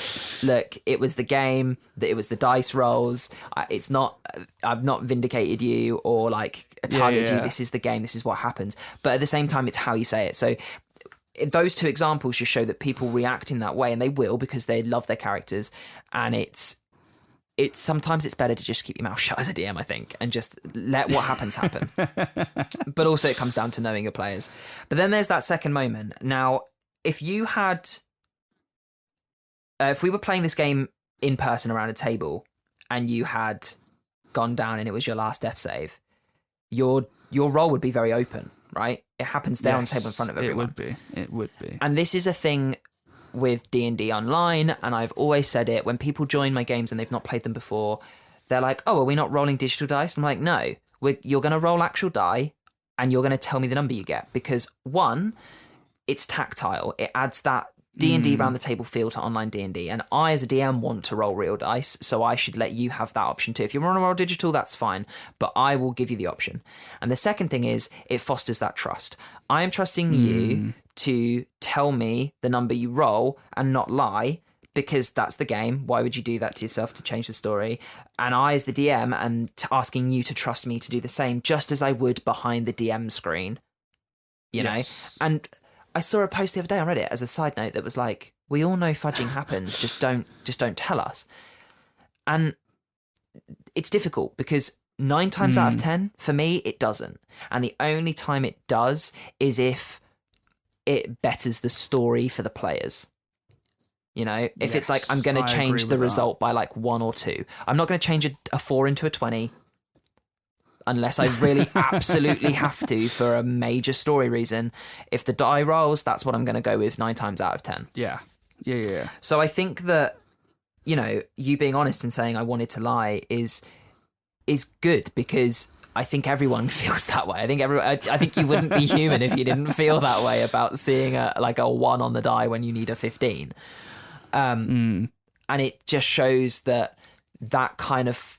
look, it was the game, that it was the dice rolls. I've not vindicated you or like targeted you. This is the game, this is what happens. But at the same time, it's how you say it. So those two examples just show that people react in that way, and they will because they love their characters. And it's sometimes it's better to just keep your mouth shut as a DM, I think, and just let what happens happen. But also it comes down to knowing your players. But then there's that second moment. Now, if you had, if we were playing this game in person around a table, and you had gone down and it was your last death save, your role would be very open. Right? It happens there on the table in front of everyone. It would be. And this is a thing with D&D Online, and I've always said it, when people join my games and they've not played them before, they're like, oh, are we not rolling digital dice? I'm like, no, you're going to roll actual die, and you're going to tell me the number you get. Because one, it's tactile. It adds that D&D round the table feel to online D&D, and I as a DM want to roll real dice, so I should let you have that option too. If you want to roll digital, that's fine, but I will give you the option. And the second thing is, it fosters that trust. I am trusting you to tell me the number you roll and not lie, because that's the game. Why would you do that to yourself to change the story? And I as the DM am asking you to trust me to do the same, just as I would behind the DM screen, you know? And I saw a post the other day on Reddit as a side note that was like, we all know fudging happens, just don't tell us. And it's difficult because 9 times out of 10, for me, it doesn't. And the only time it does is if it betters the story for the players. You know, if it's like, I'm going to change the result by like 1 or 2. I'm not going to change a 4 into a 20. Unless I really absolutely have to for a major story reason. If the die rolls, that's what I'm going to go with 9 times out of 10. Yeah. So I think that, you know, you being honest and saying I wanted to lie is good, because I think everyone feels that way. I think you wouldn't be human if you didn't feel that way about seeing a 1 on the die when you need a 15. And it just shows that kind of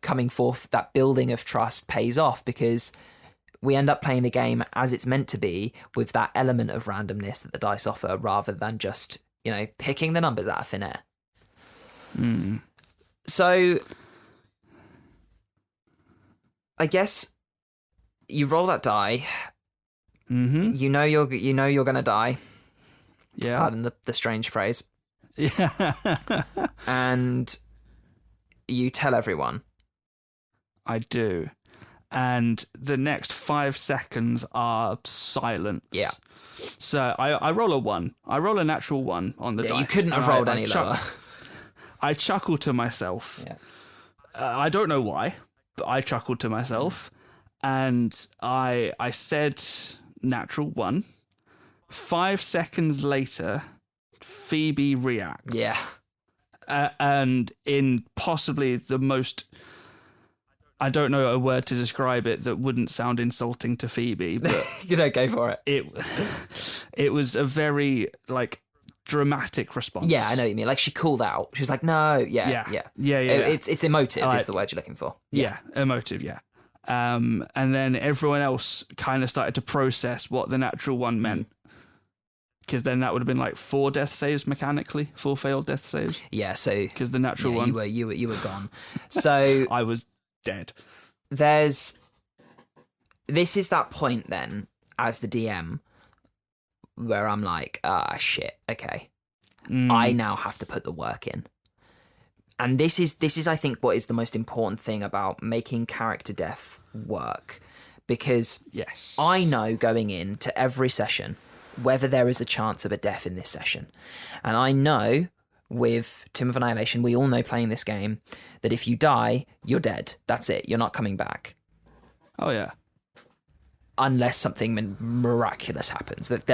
coming forth, that building of trust pays off, because we end up playing the game as it's meant to be, with that element of randomness that the dice offer, rather than just, you know, picking the numbers out of thin air. So I guess you roll that die. You know you're gonna die. Yeah. Pardon the strange phrase. Yeah. And you tell everyone. I do. And the next 5 seconds are silence. Yeah. So I roll a 1. I roll a natural 1 on the dice. You couldn't have rolled any lower. I chuckle to myself. Yeah. I don't know why, but I chuckled to myself. And I said natural 1. 5 seconds later, Phoebe reacts. Yeah. And in possibly the most... I don't know a word to describe it that wouldn't sound insulting to Phoebe, but you don't go for it. It was a very dramatic response. Yeah, I know what you mean. Like, she called out. She's like, "No, yeah." It's emotive, is the word you're looking for. Yeah, emotive. Yeah. And then everyone else kind of started to process what the natural 1 meant, because then that would have been like 4 death saves mechanically, 4 failed death saves. Yeah, so because the natural 1, you were gone. So I was dead. This is that point then, as the DM, where I'm like, shit, okay. I now have to put the work in. And this is I think what is the most important thing about making character death work, because I know going into every session whether there is a chance of a death in this session. And I know with Tomb of Annihilation, we all know playing this game, that if you die, you're dead. That's it. You're not coming back. Oh, yeah. Unless something miraculous happens. That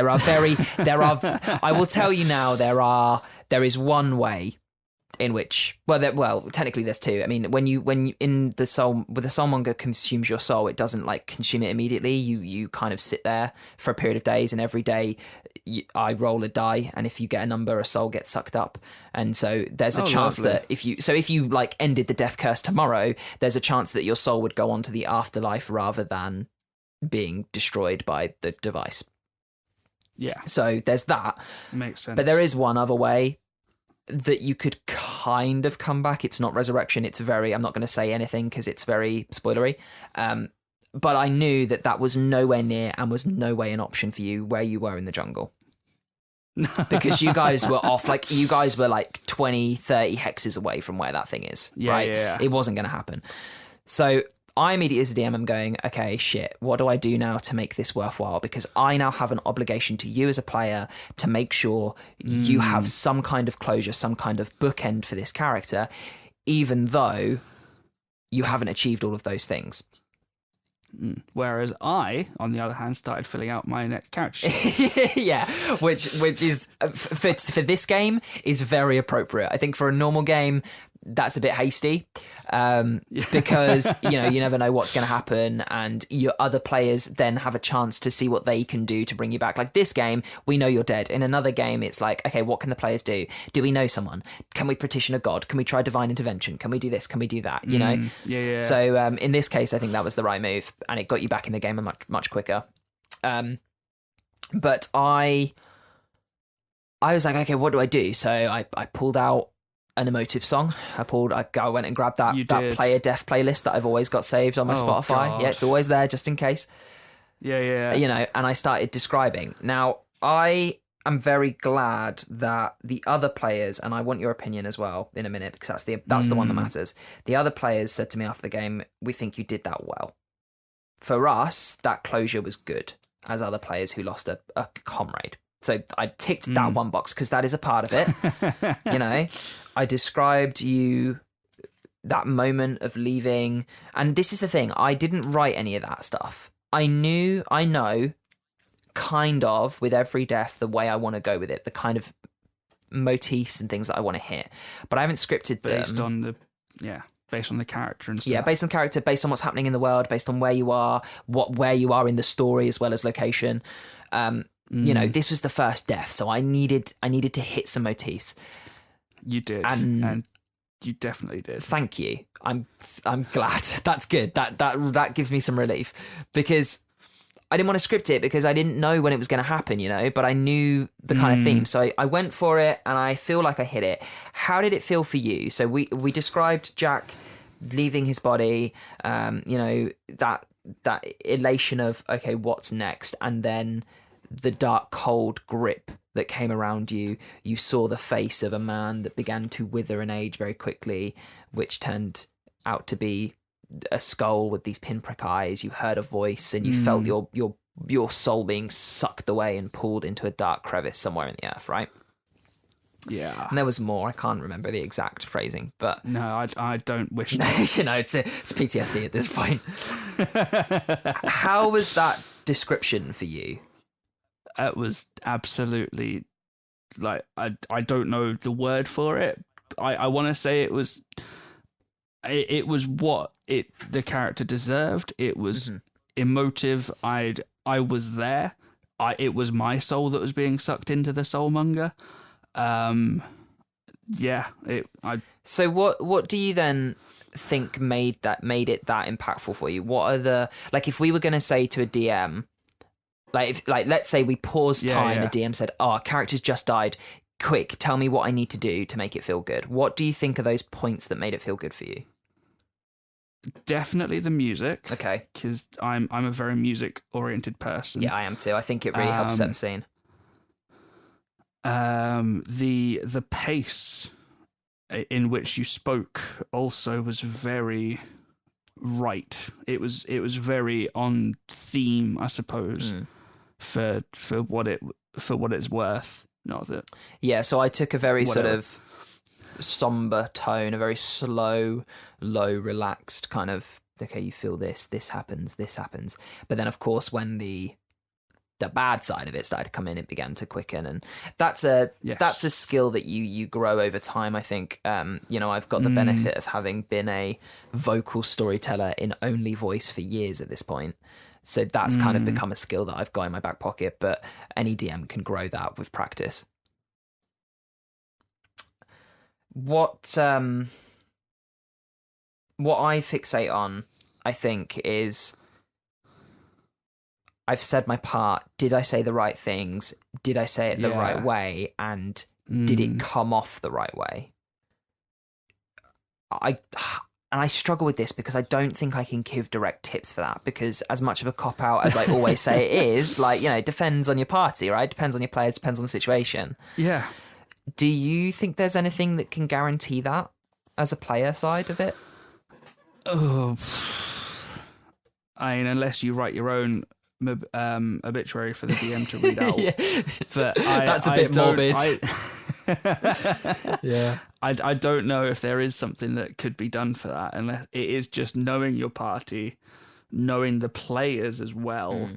I will tell you now, there is one way, in which technically there's two. I mean, when you in the soul, with the soulmonger consumes your soul, it doesn't like consume it immediately. You kind of sit there for a period of days, and every day I roll a die, and if you get a number, a soul gets sucked up. And so there's a chance that if you like ended the death curse tomorrow, there's a chance that your soul would go on to the afterlife rather than being destroyed by the device. Yeah. So there's that. Makes sense. But there is one other way that you could kind of come back. It's not resurrection. It's I'm not going to say anything because it's very spoilery. But I knew that was nowhere near and was no way an option for you where you were in the jungle. Because you guys were off, like you guys were like 20, 30 hexes away from where that thing is. Yeah, right? yeah. It wasn't going to happen. So I immediately as a DM am going, okay, shit, what do I do now to make this worthwhile? Because I now have an obligation to you as a player to make sure you have some kind of closure, some kind of bookend for this character, even though you haven't achieved all of those things. Whereas I, on the other hand, started filling out my next character sheet. Yeah, which is for this game is very appropriate. I think for a normal game, that's a bit hasty because you never know what's going to happen, and your other players then have a chance to see what they can do to bring you back. Like this game, we know you're dead. In another game, it's like, okay, what can the players do? Do we know someone? Can we petition a god? Can we try divine intervention? Can we do this? Can we do that? Yeah. So in this case, I think that was the right move, and it got you back in the game much quicker. But I was like, okay, what do I do? So I pulled out an emotive song. I went and grabbed that Player Def playlist that I've always got saved on my Spotify. God. Yeah, it's always there just in case. Yeah. And I started describing. Now, I am very glad that the other players, and I want your opinion as well in a minute because that's the one that matters. The other players said to me after the game, we think you did that well. For us, that closure was good as other players who lost a comrade. So I ticked that one box because that is a part of it. I described you that moment of leaving. And this is the thing. I didn't write any of that stuff. I know kind of with every death the way I want to go with it, the kind of motifs and things that I want to hit. But I haven't scripted them. Based on the character and stuff. Yeah, based on character, based on what's happening in the world, based on where you are, where you are in the story as well as location. This was the first death, so I needed to hit some motifs. You did, and you definitely did. Thank you. I'm glad. That's good. That gives me some relief because I didn't want to script it because I didn't know when it was going to happen, but I knew the kind of theme. So I went for it and I feel like I hit it. How did it feel for you? So we described Jack leaving his body, that elation of, okay, what's next? And then the dark, cold grip that came around you. You saw the face of a man that began to wither and age very quickly, which turned out to be a skull with these pinprick eyes. You heard a voice and you felt your soul being sucked away and pulled into a dark crevice somewhere in the earth, right? Yeah. And there was more. I can't remember the exact phrasing, but no, I don't wish to. It's PTSD at this point. How was that description for you? It was absolutely like I don't know the word for it. I want to say it was what the character deserved. It was emotive. I was there. It was my soul that was being sucked into the soulmonger. So what do you then think made it that impactful for you? What are the, like, if we were going to say to a DM, let's say we paused time, the DM said, our character's just died, quick, tell me what I need to do to make it feel good. What do you think are those points that made it feel good for you? Definitely the music. Okay. Because I'm a very music-oriented person. Yeah, I am too. I think it really helps set the scene. The pace in which you spoke also was very right. It was very on theme, I suppose, for what it's worth. Not that. Yeah, so I took a very sort of somber tone, a very slow, low, relaxed kind of, okay, you feel this happens. But then, of course, when the bad side of it started to come in, it began to quicken, and that's a skill that you grow over time. I think I've got the benefit of having been a vocal storyteller in only voice for years at this point, so that's kind of become a skill that I've got in my back pocket. But any DM can grow that with practice. What I fixate on, I think, is I've said my part. Did I say the right things? Did I say it the right way? And did it come off the right way? I struggle with this because I don't think I can give direct tips for that, because as much of a cop-out as I always say it is, like, it depends on your party, right? Depends on your players, depends on the situation. Yeah. Do you think there's anything that can guarantee that as a player side of it? Oh, I mean, unless you write your own obituary for the DM to read out. But that's a bit morbid. I don't know if there is something that could be done for that, and it is just knowing your party, knowing the players as well,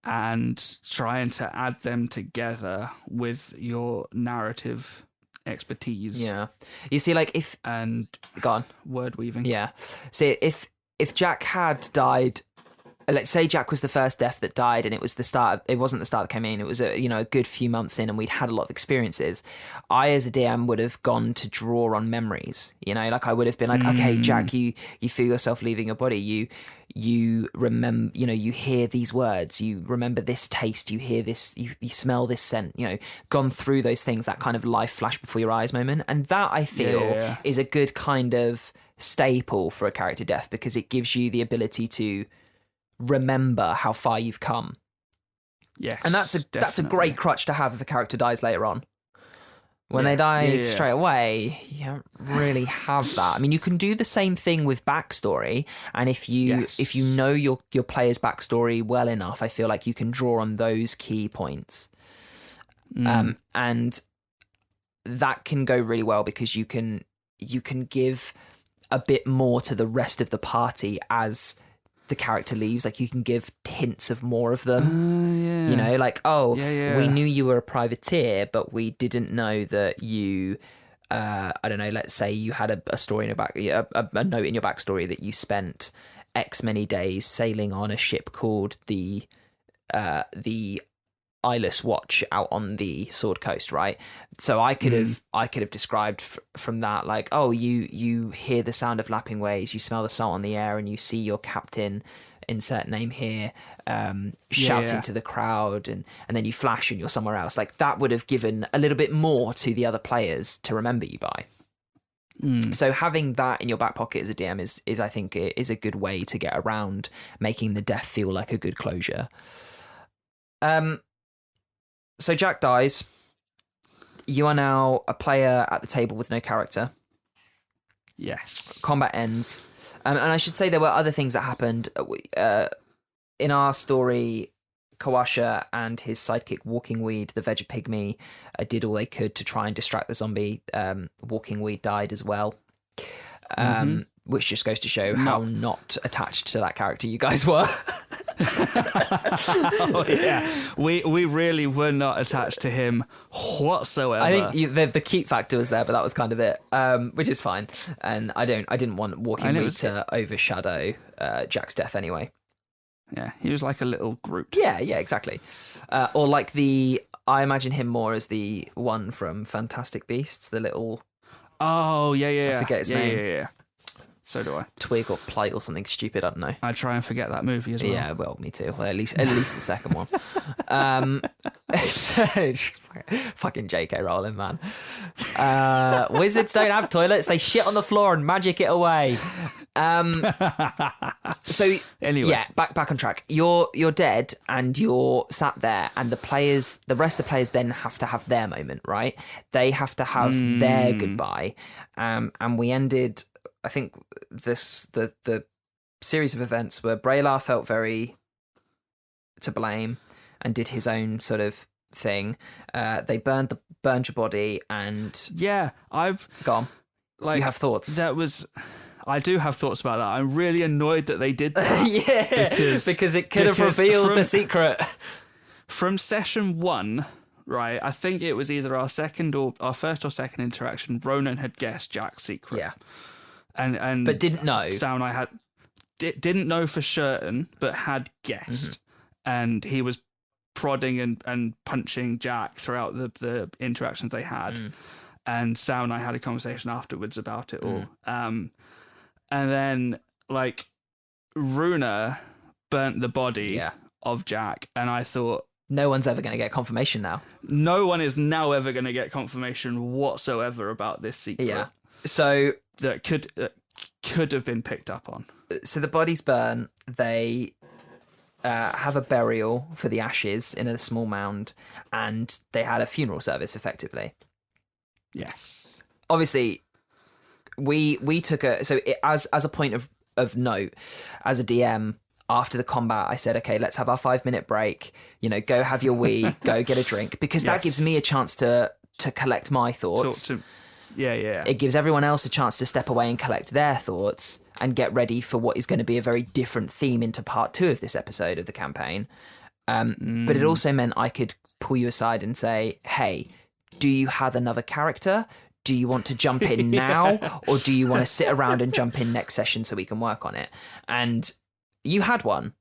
and trying to add them together with your narrative expertise. Yeah. You see, like, go on. Word weaving. Yeah. See, if Jack had died, let's say Jack was the first death that died, and it wasn't the start that came in, it was a good few months in, and we'd had a lot of experiences, I as a DM would have gone to draw on memories, like I would have been like, okay, Jack, you feel yourself leaving your body, you remember, you hear these words, you remember this taste, you hear this, you smell this scent, gone through those things, that kind of life flash before your eyes moment. And that, I feel, is a good kind of staple for a character death, because it gives you the ability to remember how far you've come. Yes, and that's a great crutch to have if a character dies later on. When they die straight away, you don't really have that. I mean, you can do the same thing with backstory, and if you know your player's backstory well enough, I feel like you can draw on those key points, and that can go really well, because you can give a bit more to the rest of the party as the character leaves. Like, you can give hints of more of them. Like, we knew you were a privateer, but we didn't know that you I don't know, let's say you had a story in your back, a note in your backstory that you spent X many days sailing on a ship called the Eyeless Watch out on the Sword Coast, right? So I could have described from that, like, you hear the sound of lapping waves, you smell the salt on the air, and you see your captain, insert name here, shouting to the crowd, and then you flash and you're somewhere else. Like, that would have given a little bit more to the other players to remember you by. So having that in your back pocket as a DM is I think is a good way to get around making the death feel like a good closure. So Jack dies. You are now a player at the table with no character. Yes. Combat ends. And I should say there were other things that happened. In our story, Kawasha and his sidekick Walking Weed, the Veg Pygmy, did all they could to try and distract the zombie. Walking Weed died as well. Which just goes to show how not attached to that character you guys were. We really were not attached to him whatsoever. I think the keep factor was there, but that was kind of it, which is fine. And I didn't want Walking Weed to overshadow Jack's death anyway. Yeah, he was like a little Groot. Yeah, exactly. Or like I imagine him more as the one from Fantastic Beasts, the little... Oh, yeah. I forget his name. Yeah. So do I. Twig or Plight or something stupid, I don't know. I try and forget that movie as well. Yeah, well, me too. Well, at least the second one. Fucking J.K. Rowling, man. Wizards don't have toilets. They shit on the floor and magic it away. So anyway, back on track. You're dead and you're sat there, and the rest of the players then have to have their moment, right? They have to have their goodbye. And we ended, I think, the series of events where Braylar felt very to blame and did his own sort of thing. They burned your body, and I've gone. Like, you have thoughts? I do have thoughts about that. I'm really annoyed that they did that. Because it could have revealed the secret. from session 1, right, I think it was either our first or second interaction, Ronan had guessed Jack's secret. Yeah. And But didn't know. Sound I had didn't know for certain, but had guessed. And he was prodding and punching Jack throughout the interactions they had. And Sal and I had a conversation afterwards about it all. And then, like, Runa burnt the body of Jack, and I thought, no one's ever going to get confirmation now. No one is now ever going to get confirmation whatsoever about this secret. Yeah. So that could have been picked up on. So the bodies burn. They have a burial for the ashes in a small mound, and they had a funeral service, effectively. Yes. Obviously, we took as a point of note, as a DM, after the combat, I said, okay, let's have our 5-minute break. You know, go have your wee, go get a drink, because that gives me a chance to collect my thoughts. Yeah. It gives everyone else a chance to step away and collect their thoughts and get ready for what is going to be a very different theme into part 2 of this episode of the campaign. But it also meant I could pull you aside and say, hey, do you have another character? Do you want to jump in now? Or do you want to sit around and jump in next session so we can work on it? And you had one,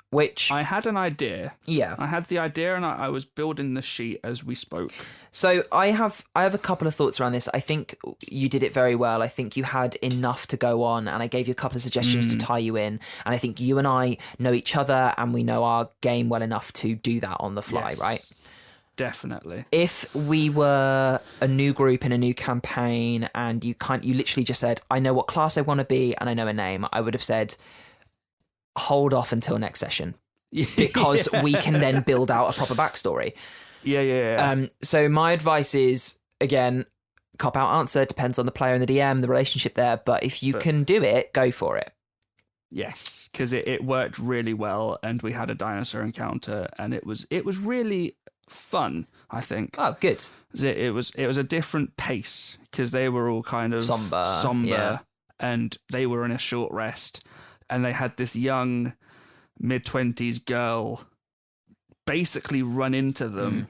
which... I had an idea. Yeah. I had the idea, and I was building the sheet as we spoke. So I have a couple of thoughts around this. I think you did it very well. I think you had enough to go on, and I gave you a couple of suggestions to tie you in. And I think you and I know each other, and we know our game well enough to do that on the fly, right? Definitely. If we were a new group in a new campaign, and you literally just said, I know what class I want to be, and I know a name, I would have said, hold off until next session, because we can then build out a proper backstory. Yeah. So my advice is, again, cop out answer, depends on the player and the DM, the relationship there, but if you can do it, go for it. Yes, because it worked really well, and we had a dinosaur encounter, and it was really fun, I think. Oh, good. It was a different pace, because they were all kind of somber, and they were in a short rest, and they had this young mid-20s girl basically run into them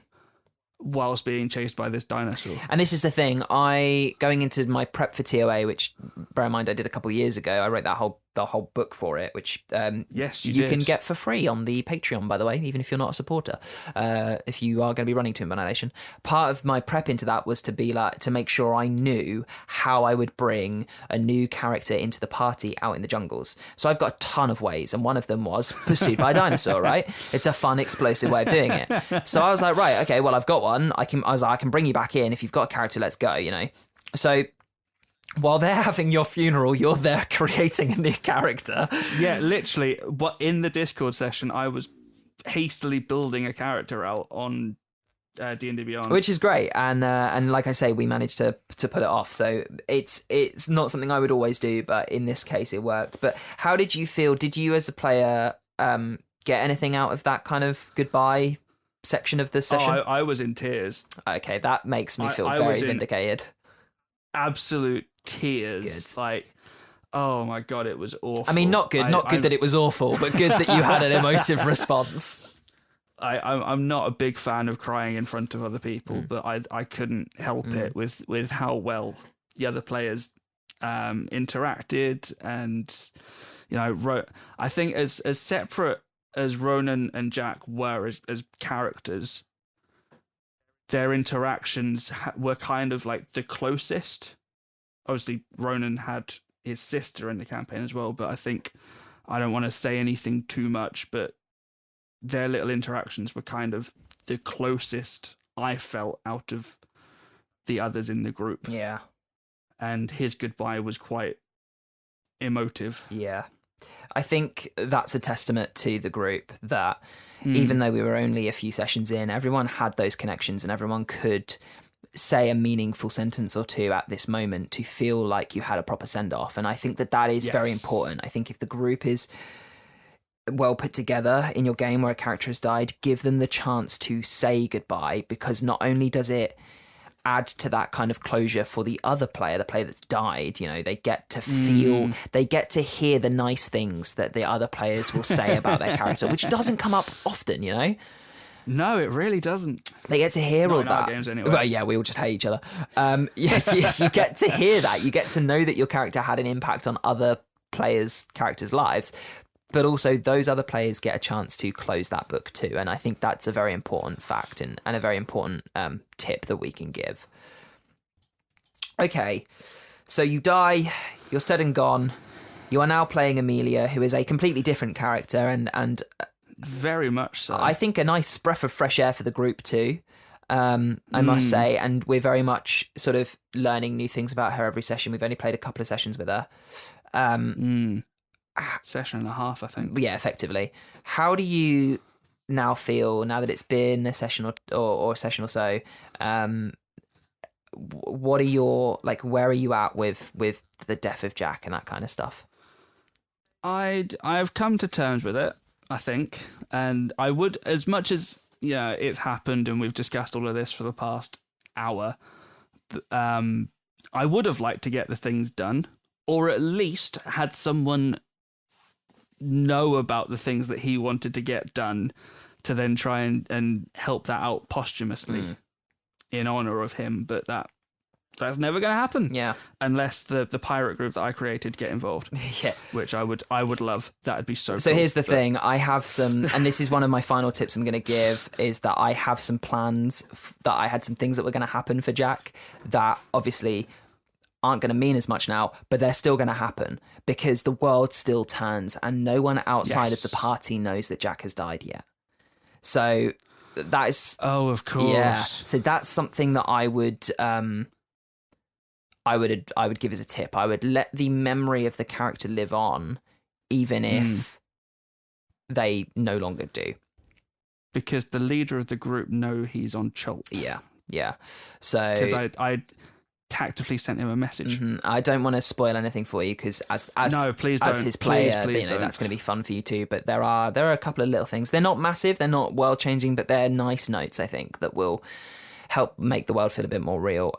whilst being chased by this dinosaur. And this is the thing, going into my prep for TOA, which, bear in mind, I did a couple of years ago, I wrote the whole book for it, which yes, you can get for free on the Patreon, by the way, even if you're not a supporter, if you are going to be running Tomb Annihilation. Part of my prep into that was to make sure I knew how I would bring a new character into the party out in the jungles. So I've got a ton of ways, and one of them was pursued by a dinosaur, right? It's a fun, explosive way of doing it. So I was like, right, okay, well, I've got one. I can bring you back in. If you've got a character, let's go, you know? So while they're having your funeral, you're there creating a new character. Yeah, literally. But in the Discord session, I was hastily building a character out on D&D Beyond, which is great. And like I say, we managed to pull it off. So it's not something I would always do, but in this case, it worked. But how did you feel? Did you, as a player, get anything out of that kind of goodbye section of the session? I was in tears. Okay, that makes me feel very vindicated. Absolute tears. Good. Like, oh my god, it was awful. I mean, not good that it was awful, but good that you had an emotive response. I'm not a big fan of crying in front of other people, but I couldn't help it with how well the other players interacted, and you know, I think as separate as Ronan and Jack were as characters, their interactions were kind of like the closest. Obviously, Ronan had his sister in the campaign as well, but I think I don't want to say anything too much, but their little interactions were kind of the closest I felt out of the others in the group. Yeah. And his goodbye was quite emotive. Yeah. I think that's a testament to the group that even though we were only a few sessions in, everyone had those connections and everyone could say a meaningful sentence or two at this moment to feel like you had a proper send-off. And I think that is very important. I think if the group is well put together in your game where a character has died, give them the chance to say goodbye, because not only does it add to that kind of closure for the other player, the player that's died, you know, they get to feel, they get to hear the nice things that the other players will say about their character, which doesn't come up often, you know? No, it really doesn't. They get to hear Not all in our that. games anyway. Well, yeah, we all just hate each other. Yes, you get to hear that. You get to know that your character had an impact on other characters' lives, but also those other players get a chance to close that book too. And I think that's a very important fact and a very important tip that we can give. Okay, so you die, you're said and gone. You are now playing Amelia, who is a completely different character and very much so. I think a nice breath of fresh air for the group too, I must say. And we're very much sort of learning new things about her every session. We've only played a couple of sessions with her. Session and a half, I think. Yeah, effectively. How do you now feel, now that it's been a session or a session or so? What are your, like, where are you at with the death of Jack and that kind of stuff? I've come to terms with it, I think, and I would, as much as it's happened and we've discussed all of this for the past hour, I would have liked to get the things done, or at least had someone know about the things that he wanted to get done to then try and help that out posthumously in honor of him, but that's never going to happen. Yeah, unless the pirate group that I created get involved. Yeah, which I would love. That'd be so. So cool. here's the thing: I have some, and this is one of my final tips I'm going to give, is that I have some plans. That I had some things that were going to happen for Jack that obviously aren't going to mean as much now, but they're still going to happen because the world still turns, and no one outside of the party knows that Jack has died yet. So that is, of course, yeah. So that's something that I would give as a tip. I would let the memory of the character live on, even if they no longer do, because the leader of the group know he's on Cholt. Yeah. So because I tactfully sent him a message. I don't want to spoil anything for you because as no, please don't. As his player, please that's going to be fun for you too. But there are a couple of little things. They're not massive, they're not world changing, but they're nice notes, I think, that will help make the world feel a bit more real.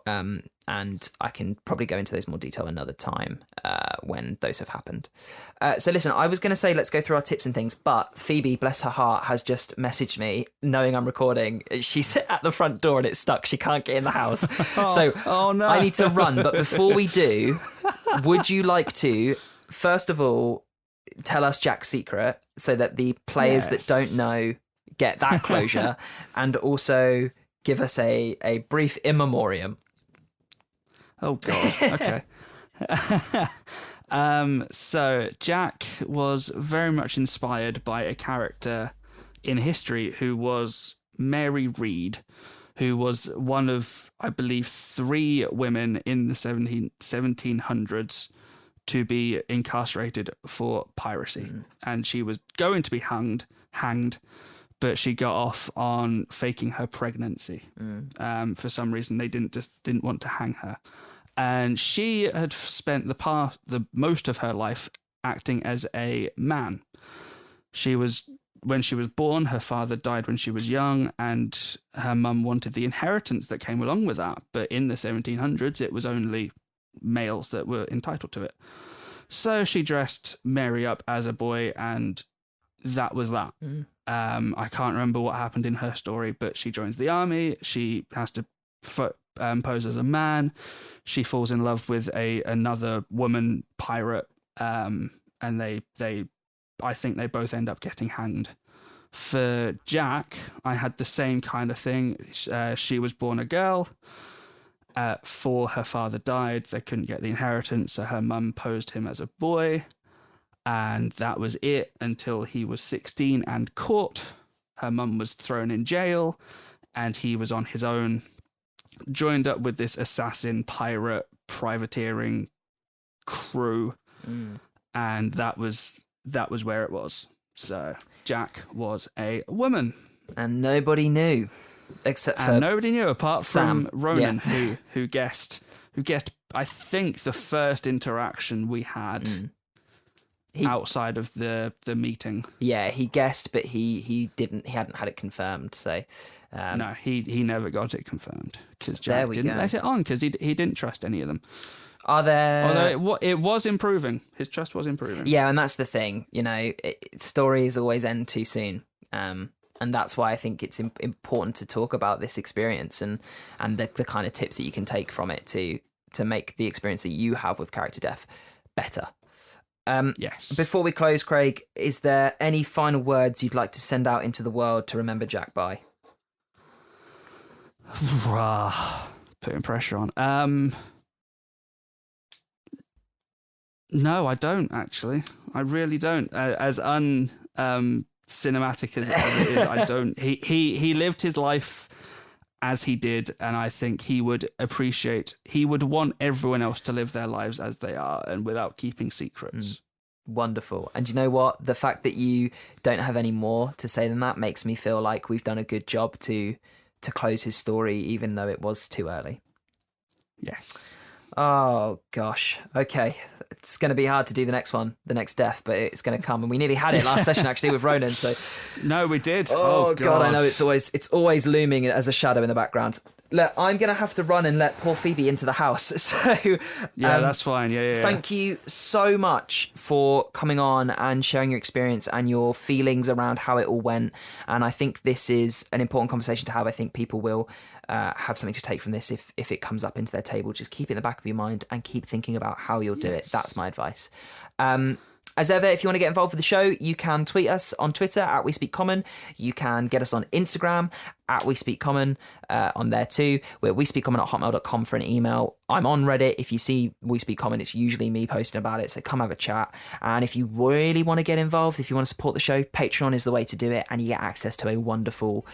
And I can probably go into those more detail another time when those have happened. So listen, I was going to say let's go through our tips and things, but Phoebe, bless her heart, has just messaged me knowing I'm recording. She's at the front door and it's stuck. She can't get in the house. Oh no. I need to run. But before we do, would you like to, first of all, tell us Jack's secret so that the players that don't know get that closure, and also give us a brief in memoriam? Oh God. Okay. So Jack was very much inspired by a character in history who was Mary Read, who was one of, I believe, 3 women in the 1700s to be incarcerated for piracy. And she was going to be hanged, but she got off on faking her pregnancy. For some reason, they didn't want to hang her. And she had spent the most of her life acting as a man. When she was born, her father died when she was young, and her mum wanted the inheritance that came along with that. But in the 1700s, it was only males that were entitled to it. So she dressed Mary up as a boy, and that was that. I can't remember what happened in her story, but she joins the army. She has to pose as a man. She falls in love with another woman pirate, and I think they both end up getting hanged. For Jack, I had the same kind of thing. She was born a girl. Before her father died, they couldn't get the inheritance, so her mum posed him as a boy, and that was it until he was 16 and caught. Her mum was thrown in jail, and he was on his own, joined up with this assassin, pirate, privateering crew, and that was where it was. So Jack was a woman, and nobody knew, except for nobody knew apart Sam. from Ronan, who guessed. I think the first interaction we had outside of the meeting. Yeah, he guessed, but he hadn't had it confirmed. So no, he never got it confirmed because Jack didn't let it on because he didn't trust any of them. Are there? Although it was improving, his trust was improving. Yeah, and that's the thing. Stories always end too soon. And that's why I think it's important to talk about this experience and the kind of tips that you can take from it to make the experience that you have with character death better. Yes. Before we close, Craig, is there any final words you'd like to send out into the world to remember Jack by? Putting pressure on. No, I don't actually. I really don't. As cinematic as it is, I don't. He lived his life as he did, and I think he would want everyone else to live their lives as they are and without keeping secrets. Wonderful. And you know what? The fact that you don't have any more to say than that makes me feel like we've done a good job to close his story, even though it was too early. Yes. Oh, gosh. Okay. It's going to be hard to do the next death, but it's going to come. And we nearly had it last session, actually, with Ronan. So, no, we did. Oh, God, I know it's always looming as a shadow in the background. Look, I'm going to have to run and let poor Phoebe into the house. So, that's fine. Yeah. Thank you so much for coming on and sharing your experience and your feelings around how it all went. And I think this is an important conversation to have. I think people will have something to take from this if it comes up into their table. Just keep it in the back of your mind and keep thinking about how you'll do it. That's my advice. As ever, if you want to get involved with the show, you can tweet us on Twitter at We Speak Common. You can get us on Instagram at We Speak Common on there too. We're WeSpeakCommon@hotmail.com for an email. I'm on Reddit. If you see We Speak Common, it's usually me posting about it. So come have a chat. And if you really want to get involved, if you want to support the show, Patreon is the way to do it. And you get access to a wonderful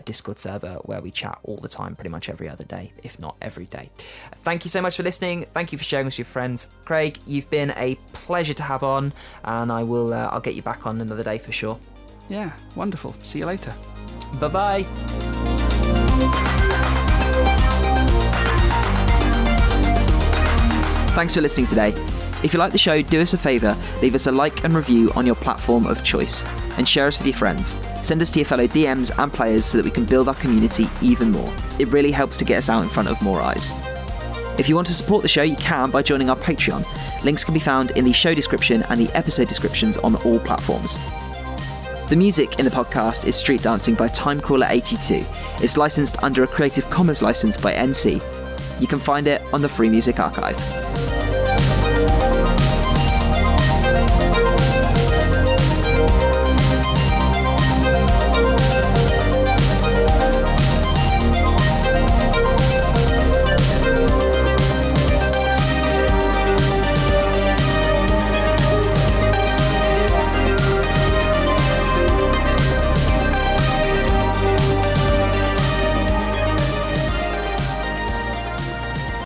Discord server where we chat all the time, pretty much every other day, if not every day. Thank you so much for listening. Thank you for sharing with your friends. Craig, you've been a pleasure to have on. And I'll get you back on another day for sure. Yeah, wonderful. See you later. Bye-bye. Thanks for listening today. If you like the show, do us a favour, leave us a like and review on your platform of choice, and share us with your friends. Send us to your fellow DMs and players so that we can build our community even more. It really helps to get us out in front of more eyes. If you want to support the show, you can by joining our Patreon. Links can be found in the show description and the episode descriptions on all platforms. The music in the podcast is Street Dancing by Timecrawler82. It's licensed under a Creative Commons license by NC. You can find it on the Free Music Archive.